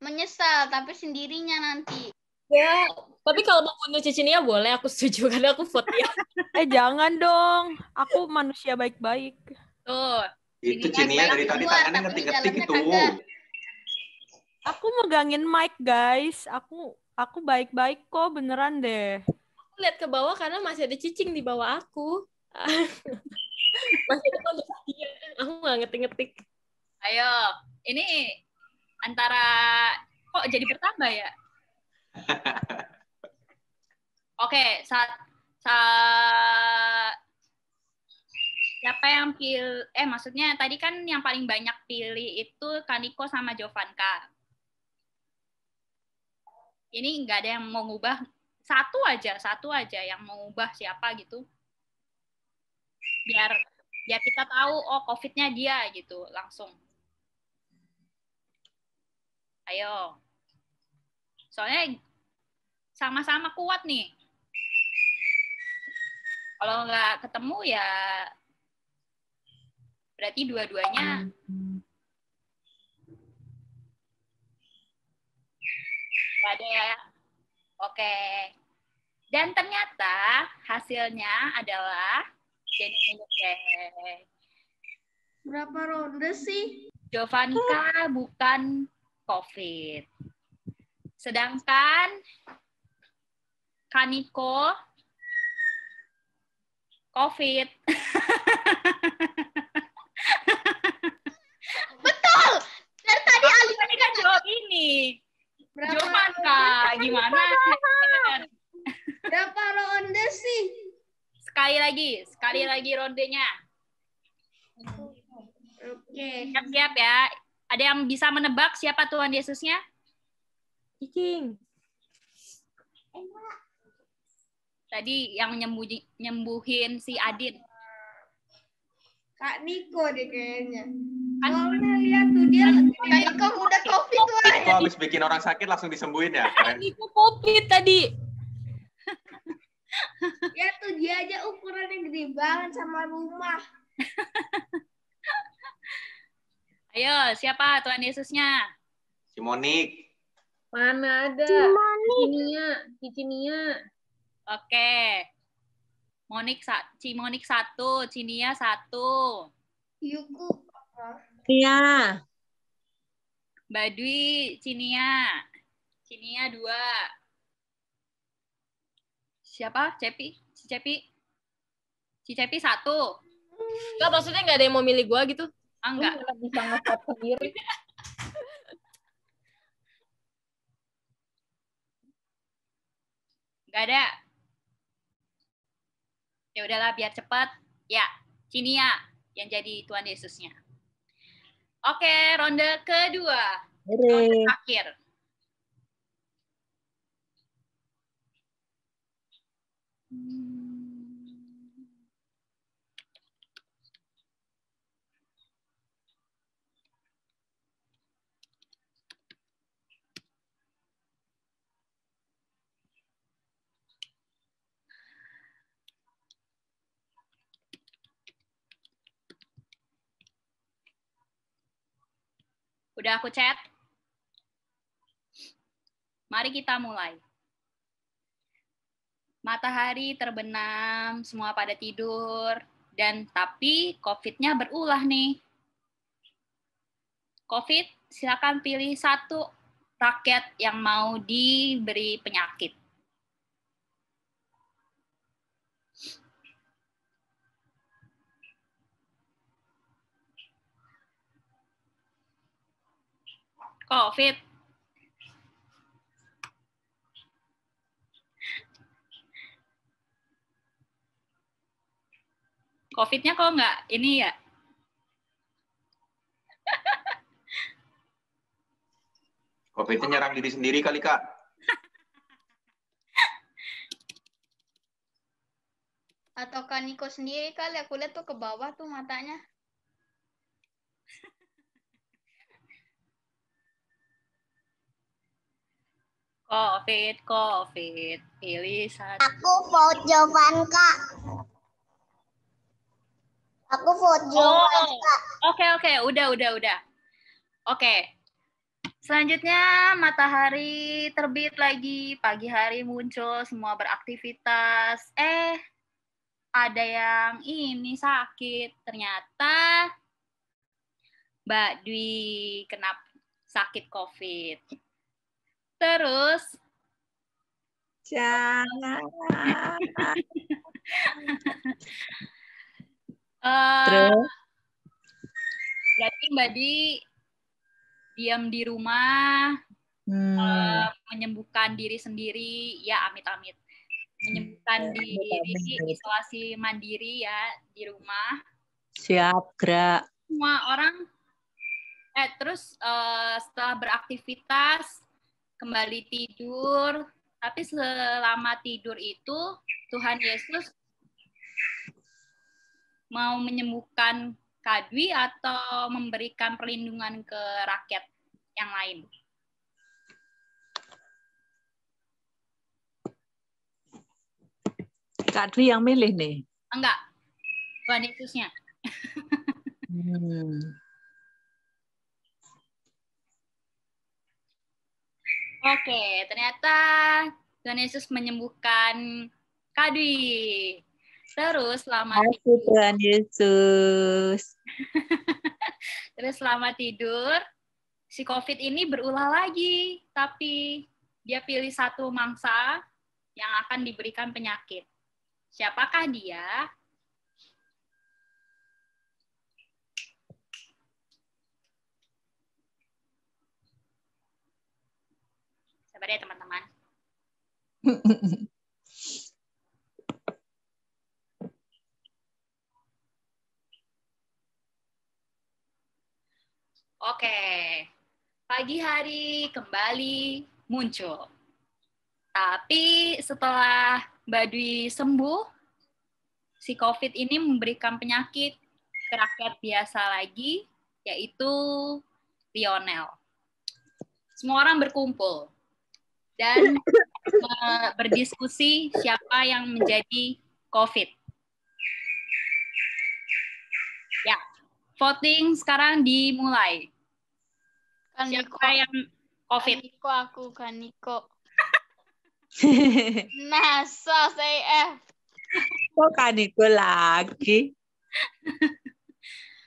menyesal, tapi sendirinya nanti. Ya, tapi kalau mau bunuh Cicinia boleh, aku setuju karena aku vote ya. Jangan dong, aku manusia baik-baik. Tuh. Itu Cinia dari tadi tangannya ngetik-ngetik itu. Aku megangin mic, guys. Aku baik-baik kok, beneran deh. Aku lihat ke bawah karena masih ada cicing di bawah aku. Masih ada untuk dia. Aku nggak ngetik-ngetik. Ayo, ini antara kok jadi bertambah ya? Oke, siapa yang maksudnya tadi kan yang paling banyak pilih itu Kaniko sama Jovanka. Ini nggak ada yang mau ngubah, satu aja yang mau ngubah siapa gitu. Biar kita tahu COVID-nya dia gitu langsung. Ayo. Soalnya sama-sama kuat nih. Kalau nggak ketemu ya berarti dua-duanya nggak ada ya. Oke. Dan ternyata hasilnya adalah berapa ronde sih? Jovanka bukan COVID. Sedangkan Kaniko COVID. Betul. Dari tadi Ali kan jawab ini. Jovanka, gimana? Berapa ronde sih? Sekali lagi rondenya. Oke. Siap-siap ya. Ada yang bisa menebak siapa Tuhan Yesusnya? Cicing. Tadi yang nyembuhin si Adin. Kak Niko deh kayaknya. Soalnya lihat tuh dia. Kak Niko udah COVID tuh. Niko habis bikin orang sakit langsung disembuhin ya. Keren. Niko COVID tadi. Ya tuh dia aja ukurannya gede banget sama rumah. Ayo, siapa Tuhan Yesusnya? Cimonik. Mana ada? Cicinia. Oke. Cimonik 1, Cinia 1. Yuku. Iya. Badui, Cinia 2. Siapa? Cicepi 1. Enggak, maksudnya nggak ada yang mau milih gua gitu? Enggak. Bisa nge-vote sendiri. Enggak ada. Ya udahlah biar cepat. Ya, Cinia yang jadi Tuhan Yesusnya. Oke, ronde kedua. Hore. Ronde terakhir. Udah aku chat? Mari kita mulai. Matahari terbenam, semua pada tidur, dan tapi COVID-nya berulah nih. COVID, silakan pilih satu rakyat yang mau diberi penyakit. COVID. COVID-nya kok nggak ini ya? COVID-nya nyerang diri sendiri kali, Kak. Atau Kak Niko sendiri kali, aku lihat tuh ke bawah tuh matanya. COVID. Pilih satu. Aku vote Jovanka. Aku vote Jovanka. Oke, udah. Oke. Selanjutnya matahari terbit lagi, pagi hari muncul, semua beraktivitas. Ada yang ini sakit. Ternyata Mbak Dwi kena sakit COVID. Terus jangan. Terus berarti Mbak Dwi diam di rumah, menyembuhkan diri sendiri, ya amit-amit. Menyembuhkan diri, isolasi mandiri ya di rumah. Siap, gerak. Semua orang, terus setelah beraktivitas, kembali tidur, tapi selama tidur itu Tuhan Yesus mau menyembuhkan Kak Dwi atau memberikan perlindungan ke rakyat yang lain? Kak Dwi yang milih nih? Enggak, Tuhan Yesusnya. Oke, ternyata Tuhan Yesus menyembuhkan Kak Dwi. Terus selama tidur, Tuhan Yesus. Terus selama tidur, si COVID ini berulah lagi, tapi dia pilih satu mangsa yang akan diberikan penyakit. Siapakah dia? Sabar ya teman-teman. Oke, pagi hari kembali muncul. Tapi setelah Mbak Dwi sembuh, si COVID ini memberikan penyakit ke rakyat biasa lagi, yaitu Lionel. Semua orang berkumpul dan berdiskusi siapa yang menjadi COVID. Ya. Voting sekarang dimulai. Siapa yang COVID? Kaniko. Nasa CF. Kok Kaniko lagi?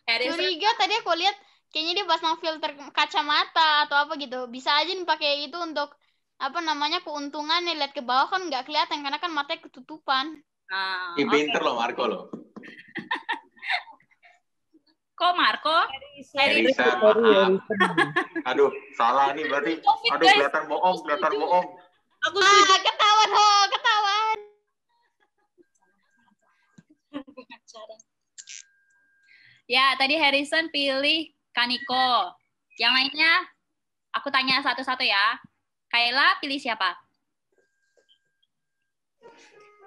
Curiga tadi aku lihat kayaknya dia pasang filter kacamata atau apa gitu. Bisa aja nih pakai itu untuk apa namanya keuntungan nih, lihat ke bawah kan nggak kelihatan karena kan matanya ketutupan. Pinter loh Marco loh. Kok Marco? Harrison, maaf. Aduh, salah nih berarti. Aduh, kelihatan bohong. Aku ketahuan. Ya, tadi Harrison pilih Kaniko. Yang lainnya, aku tanya satu-satu ya. Kayla, pilih siapa?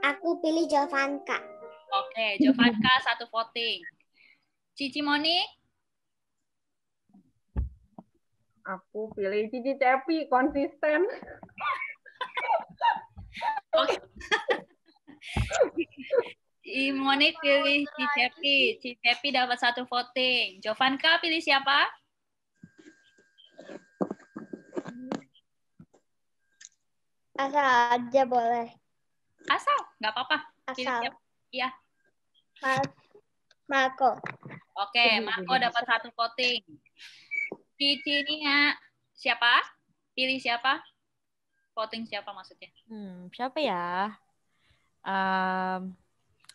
Aku pilih Jovanka. Oke, Jovanka 1 voting. Cici Moni? Aku pilih Cici Cepi, konsisten. Oke. Cici Moni pilih Cici Cepi. Cici Cepi dapat 1 voting. Jovanka pilih siapa? Asal aja boleh. Asal, nggak apa-apa. Pilih Asal. siapa? Iya. Marco. Oke, Marco dapat 1 voting. Cici Nia, siapa? Pilih siapa? Voting siapa maksudnya? Siapa ya?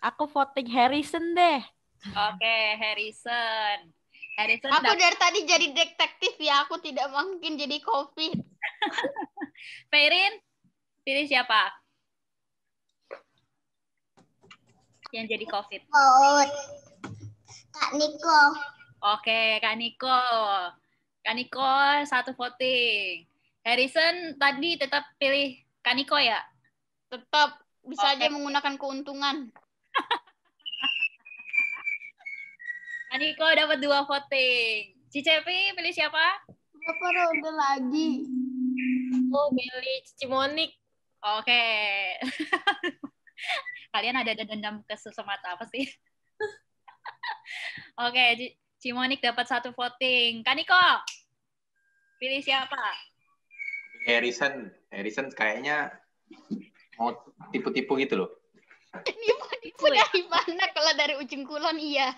Aku voting Harrison deh. Oke, Harrison. Aku dari tadi jadi detektif ya, aku tidak mungkin jadi COVID. Feirin, pilih siapa? Yang jadi COVID. Kak Niko. Oke, Kak Niko. Kak Niko 1 voting. Harrison tadi tetap pilih Kak Niko ya? Tetap bisa aja menggunakan keuntungan. Kak Niko dapat 2 voting. Cicepi pilih siapa? Berapa ronde lagi? Oh, pilih Cici Monik. Oke. Kalian ada dendam ke sesama apa sih? Oke, Cimonik dapat 1 voting. Kaniko, pilih siapa? Harrison kayaknya mau tipu-tipu gitu loh. Nipu dari mana? Kalau dari ujung kulon iya.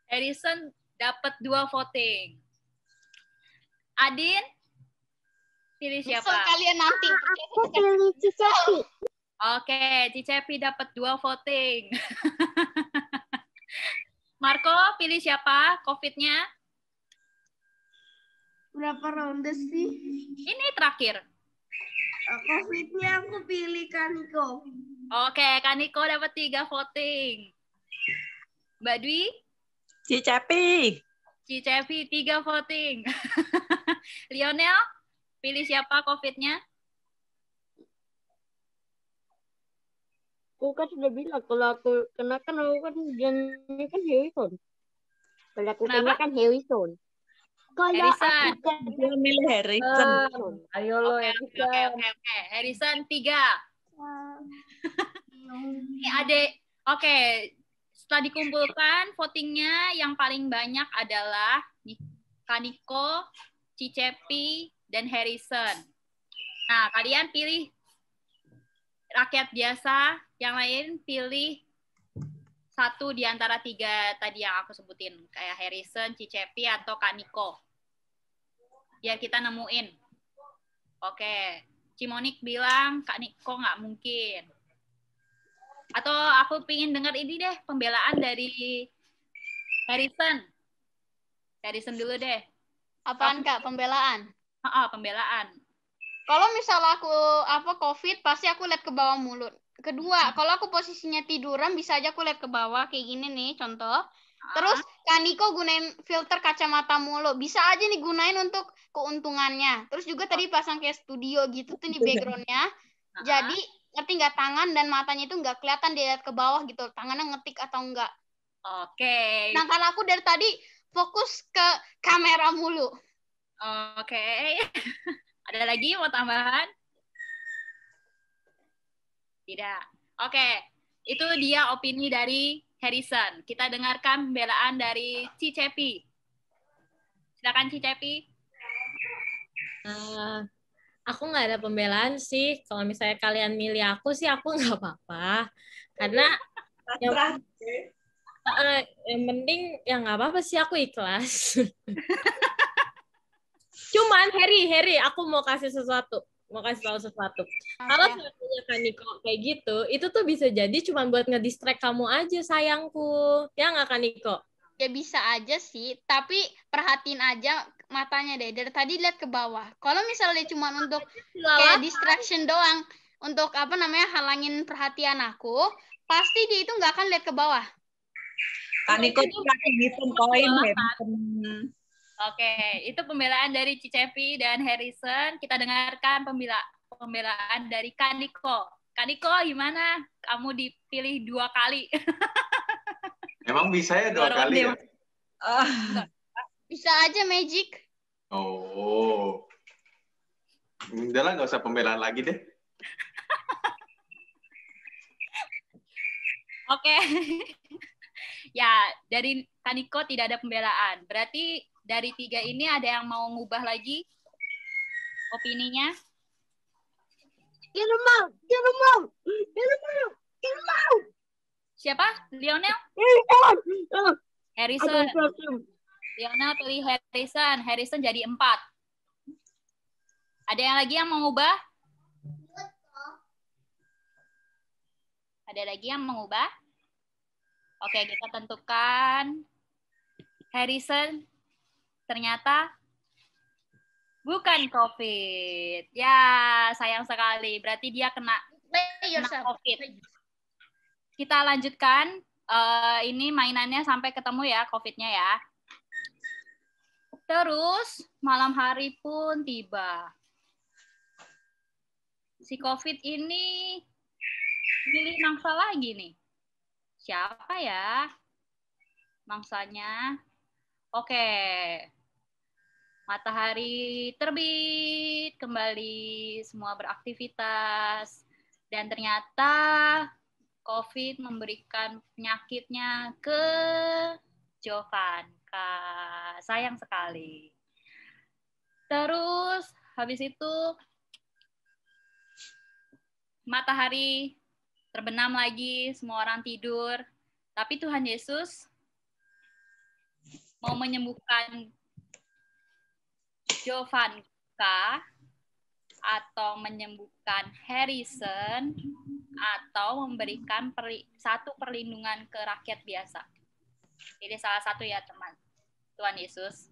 Harrison dapat 2 voting. Adin, pilih siapa? Misal kalian nanti. Aku pilih Cicepi. Oke, Cicepi dapat 2 voting. Marco, pilih siapa? COVID-nya? Berapa ronde sih? Ini terakhir. COVID-nya aku pilih Kaniko. Oke, Kaniko dapat 3 voting. Mbak Dwi? Cicepi. Cicepi 3 voting. Lionel, pilih siapa COVID-nya? Aku kan sudah bilang kalau aku kena kan aku kan janji kan Harrison. Kalau aku kena kan Harrison. Harrison. Dia milih Harrison. Ayo lo Oke. Harrison 3. Ini adek. Oke. Setelah dikumpulkan votingnya yang paling banyak adalah Kaniko, Cicepi, dan Harrison. Nah, kalian pilih rakyat biasa, yang lain pilih 1 di antara 3 tadi yang aku sebutin, kayak Harrison, Cicepi, atau Kaniko. Biar kita nemuin. Oke, Cimonik bilang Kaniko nggak mungkin. Atau aku pingin dengar ini deh, pembelaan dari Harrison. Harrison dulu deh. Apaan Kak, pembelaan? Pembelaan. Kalau misal aku COVID, pasti aku lihat ke bawah mulut. Kedua, kalau aku posisinya tiduran, bisa aja aku lihat ke bawah kayak gini nih, contoh. Terus Kaniko gunain filter kacamata mulu, bisa aja nih gunain untuk keuntungannya. Terus juga tadi pasang kayak studio gitu tuh di backgroundnya. Jadi ngerti nggak, tangan dan matanya itu nggak kelihatan dia lihat ke bawah gitu, tangannya ngetik atau enggak. Oke. Nah kalau aku dari tadi fokus ke kamera mulu. Oke. Ada lagi mau tambahan? Tidak. Oke. Itu dia opini dari Harrison. Kita dengarkan pembelaan dari Cicepi. Silakan Cicepi. Aku nggak ada pembelaan sih. Kalau misalnya kalian milih aku sih, aku nggak apa-apa. Karena yang penting ya nggak apa-apa sih, aku ikhlas. Cuman Harry, aku mau kasih tahu sesuatu. Kalau seandainya Kaniko kayak gitu, itu tuh bisa jadi cuma buat ngedistract kamu aja, sayangku. Ya nggak, Kaniko? Ya bisa aja sih, tapi perhatiin aja matanya deh. Dari tadi lihat ke bawah. Kalau misalnya cuma untuk kayak distraction doang, untuk halangin perhatian aku, pasti dia itu nggak akan lihat ke bawah. Kaniko lagi ngitung koin, Harrison. Oke, itu pembelaan dari Cicepi dan Harrison. Kita dengarkan pembelaan dari Kaniko. Kaniko, gimana? Kamu dipilih 2 kali. Emang bisa ya 2 kali ya? Bisa aja Magic. Oh. Udah lah, nggak usah pembelaan lagi deh. Oke. Ya, dari Kaniko tidak ada pembelaan. Berarti dari 3 ini ada yang mau ngubah lagi opininya? Siapa? Lionel? Harrison. Lionel pilih Harrison. Harrison jadi 4. Ada yang lagi yang mau ngubah? Ada lagi yang mau ngubah? Oke, kita tentukan. Harrison ternyata bukan COVID. Ya, sayang sekali. Berarti dia kena COVID. Kita lanjutkan. Ini mainannya sampai ketemu ya COVID-nya ya. Terus malam hari pun tiba. Si COVID ini milih mangsa lagi nih. Siapa ya mangsanya? Oke. Matahari terbit, kembali semua beraktivitas. Dan ternyata COVID memberikan penyakitnya ke Jovanka. Sayang sekali. Terus habis itu matahari terbenam lagi, semua orang tidur. Tapi Tuhan Yesus mau menyembuhkan Jovanka atau menyembuhkan Harrison atau memberikan satu perlindungan ke rakyat biasa. Ini salah satu ya teman. Tuhan Yesus.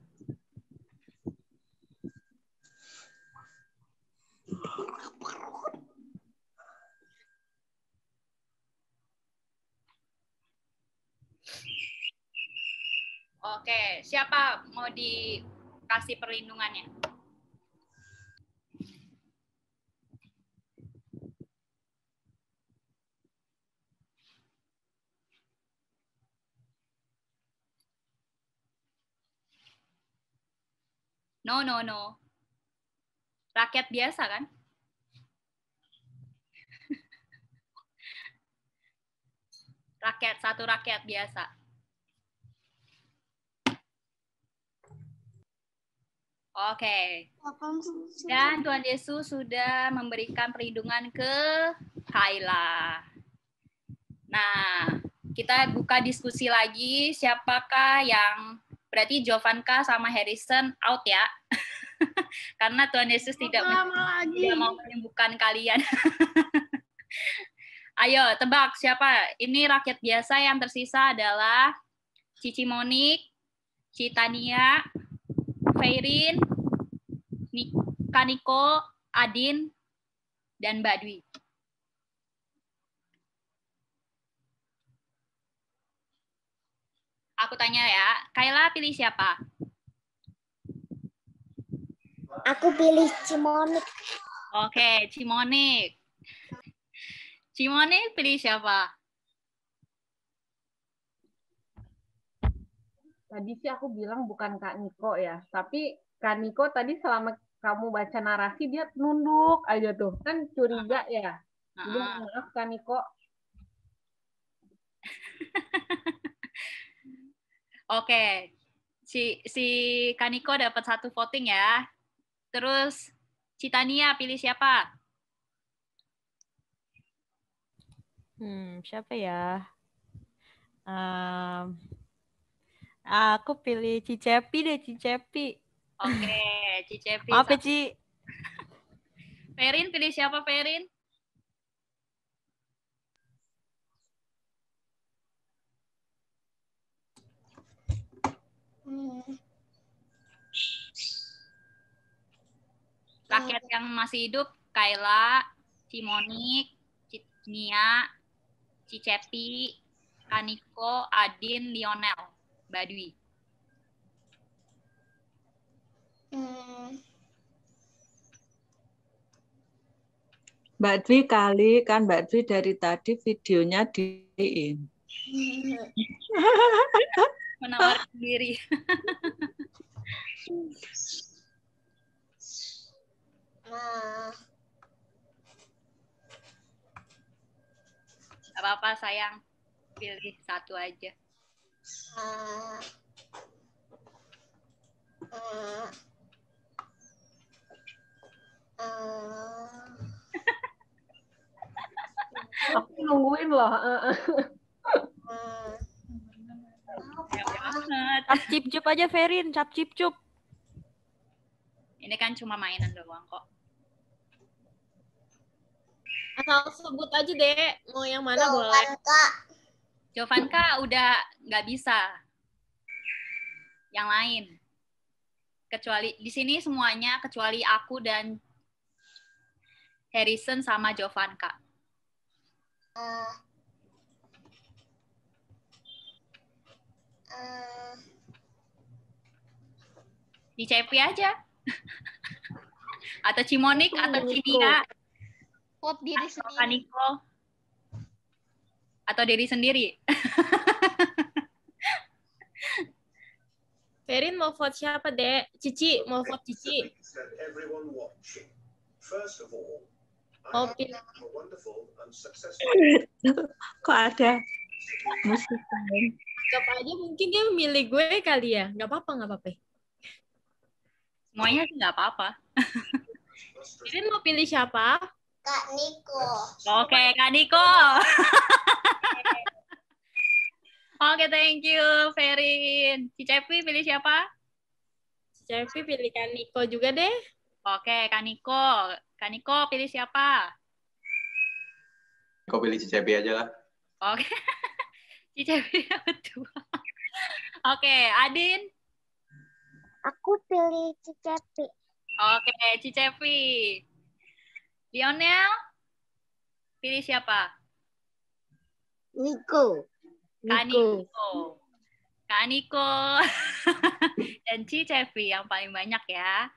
Oke, siapa mau dikasih perlindungannya? No. Rakyat biasa kan? Satu rakyat biasa. Oke. Dan Tuhan Yesus sudah memberikan perlindungan ke Kayla. Nah, kita buka diskusi lagi. Siapakah yang berarti Jovanka sama Harrison out ya? Karena Tuhan Yesus tidak mau menyembuhkan kalian. Ayo, tebak siapa? Ini rakyat biasa yang tersisa adalah Cici Monik, Citania, Feirin, Kaniko, Adin, dan Mbak Dwi. Aku tanya ya, Kayla pilih siapa? Aku pilih Cimonik. Oke, Cimonik. Cimonik pilih siapa? Tadi sih aku bilang bukan Kak Niko ya, tapi Kak Niko tadi selama kamu baca narasi dia nunduk aja tuh, kan curiga ya. Jadi maaf Kak Niko. Oke, si Kaniko dapat 1 voting ya. Terus Citania pilih siapa? Siapa ya? Aku pilih Cicepi deh, Cicepi. Oke, Cicepi. Maaf ya, Ci. Ferin pilih siapa, Ferin? Rakyat yang masih hidup, Kayla, Cimonik, Nia, Cicepi, Kaniko, Adin, Lionel, Badwi. Mbak Dwi kali, kan Mbak Dwi dari tadi videonya di-in. Menawarkan diri. Apa-apa sayang, pilih satu aja. Aku nungguin loh. Cap cip-cup aja Ferin, cap cip-cup. Ini kan cuma mainan doang kok. Asal sebut aja deh, mau yang mana boleh. Jovanka udah nggak bisa. Yang lain. Kecuali di sini semuanya kecuali aku dan Harrison sama Jovanka. Di Cepi aja. Atau Cimonik atau Cinia. Vote diri sendiri. Kaniko. Atau diri sendiri. Ferin mau vote siapa, Dek? Cici, mau vote Cici. Mau pilih. Kok ada musik? Anggap aja mungkin dia memilih gue kali ya. Nggak apa-apa, nggak apa-apa. Semuanya sih nggak apa-apa. Ferin mau pilih siapa? Kak Niko. Oke, Kak Niko. Oke, thank you, Ferin. Cicepi pilih siapa? Cicepi pilih Kak Niko juga deh. Oke, Kak Niko. Kak Niko pilih siapa? Kau pilih Cicepi aja lah. Oke. Cicepi betul. Oke, Adin. Aku pilih Cicepi. Oke, Cicepi. Lionel, pilih siapa? Niko. Kak Niko. Kak Niko. Dan Cicepi yang paling banyak ya.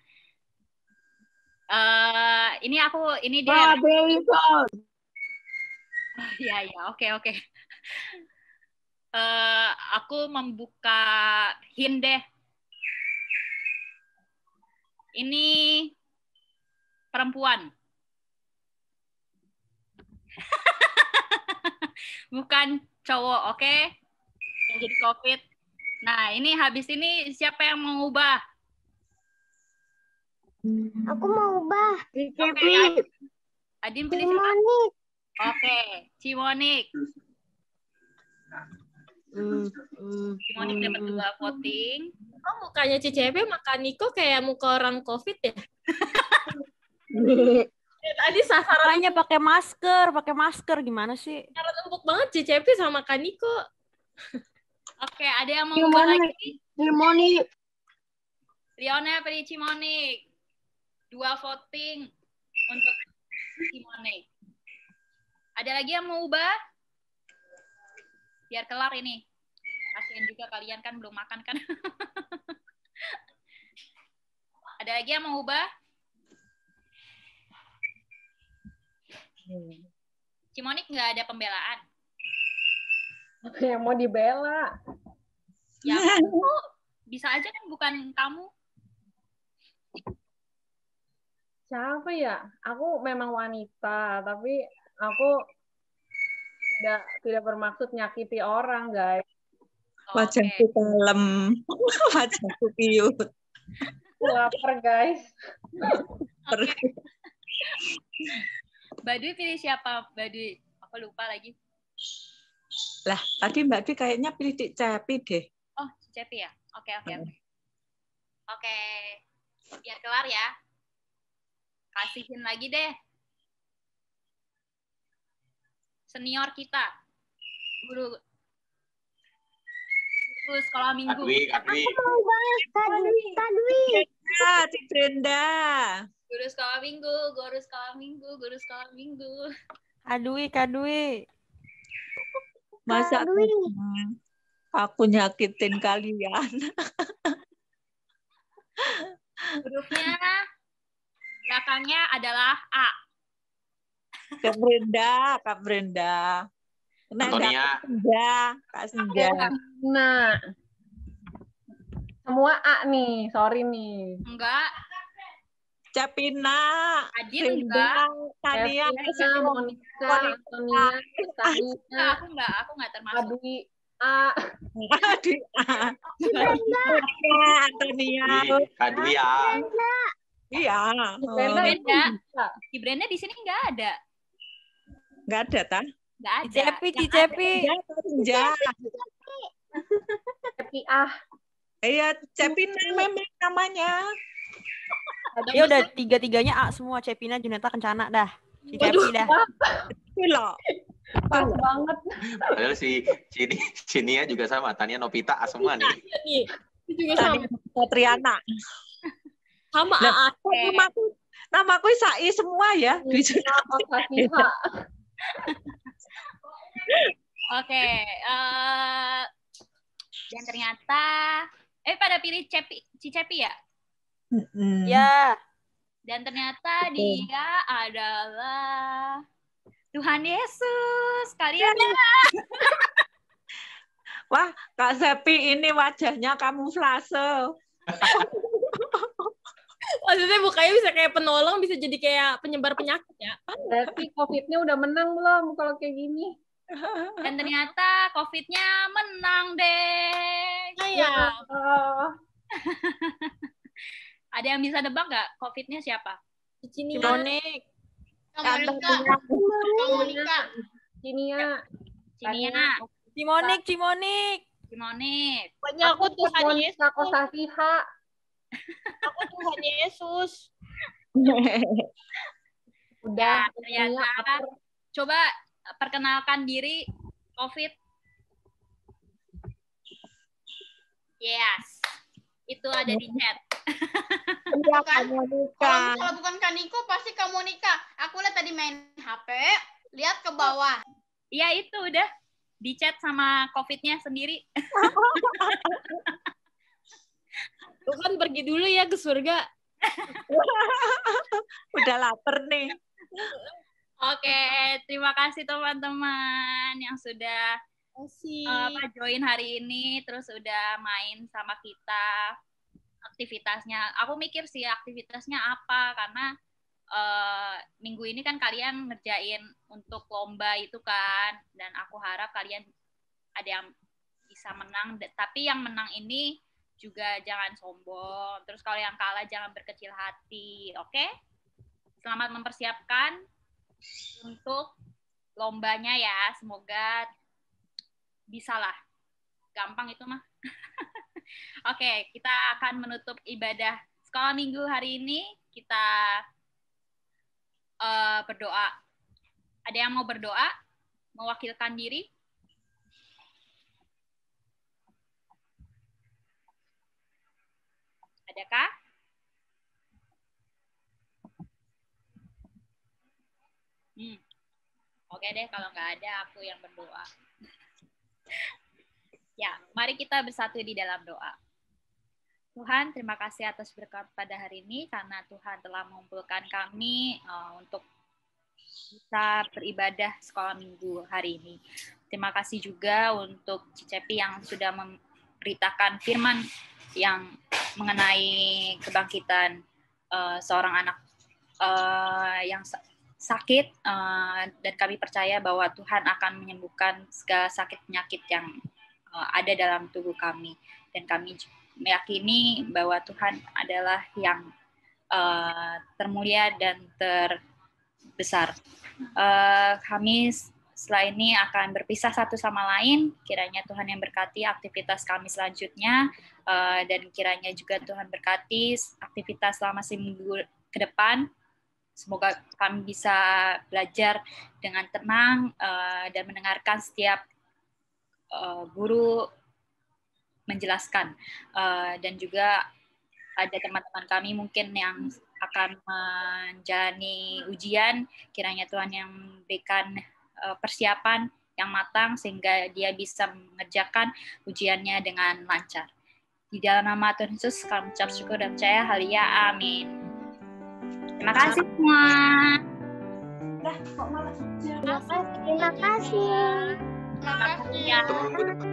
Ini dia. Ya, oke. Aku membuka hint deh. Ini perempuan. Bukan cowok, oke? Yang jadi COVID. Nah, ini habis ini siapa yang mau ubah? Aku mau ubah. Cicepi. Adin pilih siapa? Cimonik. Oke, Cimonik. Cimonik dapat 2 voting. Oh, mukanya Cicepi sama Niko kayak muka orang COVID ya? Tadi sasarannya pakai masker gimana sih? Cara empuk banget Cicepi sama Niko. Oke, ada yang mau ubah lagi? Cimonik. Lionel pilih Cimonik. 2 voting untuk Cimonik. Ada lagi yang mau ubah? Biar kelar ini. Kasian juga kalian kan belum makan kan. Ada lagi yang mau ubah? Cimonik nggak ada pembelaan. Yang mau dibela. Ya, kamu bisa aja kan bukan kamu. Siapa ya? Aku memang wanita, tapi aku tidak bermaksud nyakiti orang, guys. Wajahku kalem, wajahku cute. Lapar, guys. Okay. Mbak Dwi pilih siapa? Mbak Dwi, aku lupa lagi. Lah, tadi Mbak Dwi kayaknya pilih Cicepi deh. Oh, Cicepi ya? Oke. Oke, biar kelar ya. Kasihin lagi deh. Senior kita. Guru sekolah minggu. Kak Dwi. Kak Dwi. Ya, Cik Brenda. Guru sekolah minggu. Kak Dwi. Masa aku nyakitin kalian. Hurufnya belakangnya adalah A. Kak Brenda. Antonia. Kak Senja. Nah, semua A nih, sorry nih. Enggak. Capina. Adin enggak. Tania. Monica, Antonia, Tania. Aku enggak termasuk. Adwi A. Adwi A. Antonia. Adwi A. Iya. Di Brenda di sini enggak ada. Enggak ada, Tan? Enggak ada. Cicepi. Senja. Cepi A. Iya, Cepina memang namanya. Ya udah tiga-tiganya A semua, Cepina, Juneta, Kencana dah. Si Cepi dah. Loh. Pas banget. Padahal si Cinia juga sama, Tania, Novita, A semua nih. Itu juga sama. Triana. Sama A. Namaku Sai semua ya. Oke, dan ternyata pada pilih Cicepi ya? Ya. Dan ternyata dia adalah Tuhan Yesus. Kalian Wah, Kak Sepi ini wajahnya kamuflase. Maksudnya mukanya bisa kayak penolong, bisa jadi kayak penyebar penyakit ya. Tapi COVID-nya udah menang belum kalau kayak gini? Dan ternyata COVID-nya menang deh. Ya. Ada yang bisa nebak nggak COVID-nya siapa? Cimonik. Monica. Cinia. Cimonik. Pokoknya aku Tuhan Yesus. Aku Safiha. Aku Tuhan Yesus. Udah. Ternyata. Coba perkenalkan diri COVID. Yes. Itu ada di chat. Kalau bukan Kaniko pasti Kak Monica. Aku lihat tadi main HP, lihat ke bawah. Iya itu udah di chat sama COVID-nya sendiri. Lu kan pergi dulu ya ke surga. Udah lapar nih. Oke, terima kasih teman-teman yang sudah join hari ini, terus udah main sama kita. Aktivitasnya, aku mikir sih aktivitasnya apa, karena minggu ini kan kalian ngerjain untuk lomba itu kan, dan aku harap kalian ada yang bisa menang, tapi yang menang ini juga jangan sombong, terus kalau yang kalah jangan berkecil hati, oke? Selamat mempersiapkan untuk lombanya ya, semoga bisalah, gampang itu mah. Oke, kita akan menutup ibadah sekolah minggu hari ini. Kita berdoa. Ada yang mau berdoa? Mewakilkan diri? Adakah? Oke deh, kalau nggak ada, aku yang berdoa. Ya, mari kita bersatu di dalam doa. Tuhan, terima kasih atas berkat pada hari ini, karena Tuhan telah mengumpulkan kami untuk bisa beribadah sekolah minggu hari ini. Terima kasih juga untuk Cicepi yang sudah memberitakan firman yang mengenai kebangkitan seorang anak yang sakit, dan kami percaya bahwa Tuhan akan menyembuhkan segala sakit penyakit yang ada dalam tubuh kami, dan kami meyakini bahwa Tuhan adalah yang termulia dan terbesar. Kami setelah ini akan berpisah satu sama lain. Kiranya Tuhan yang berkati aktivitas kami selanjutnya, dan kiranya juga Tuhan berkati aktivitas selama seminggu ke depan. Semoga kami bisa belajar dengan tenang dan mendengarkan setiap guru menjelaskan, dan juga ada teman-teman kami mungkin yang akan menjalani ujian, kiranya Tuhan yang memberikan persiapan yang matang sehingga dia bisa mengerjakan ujiannya dengan lancar. Di dalam nama Tuhan Yesus kami ucap syukur dan percaya. Haleluya, amin. Terima kasih semua. Terima kasih. Terima kasih.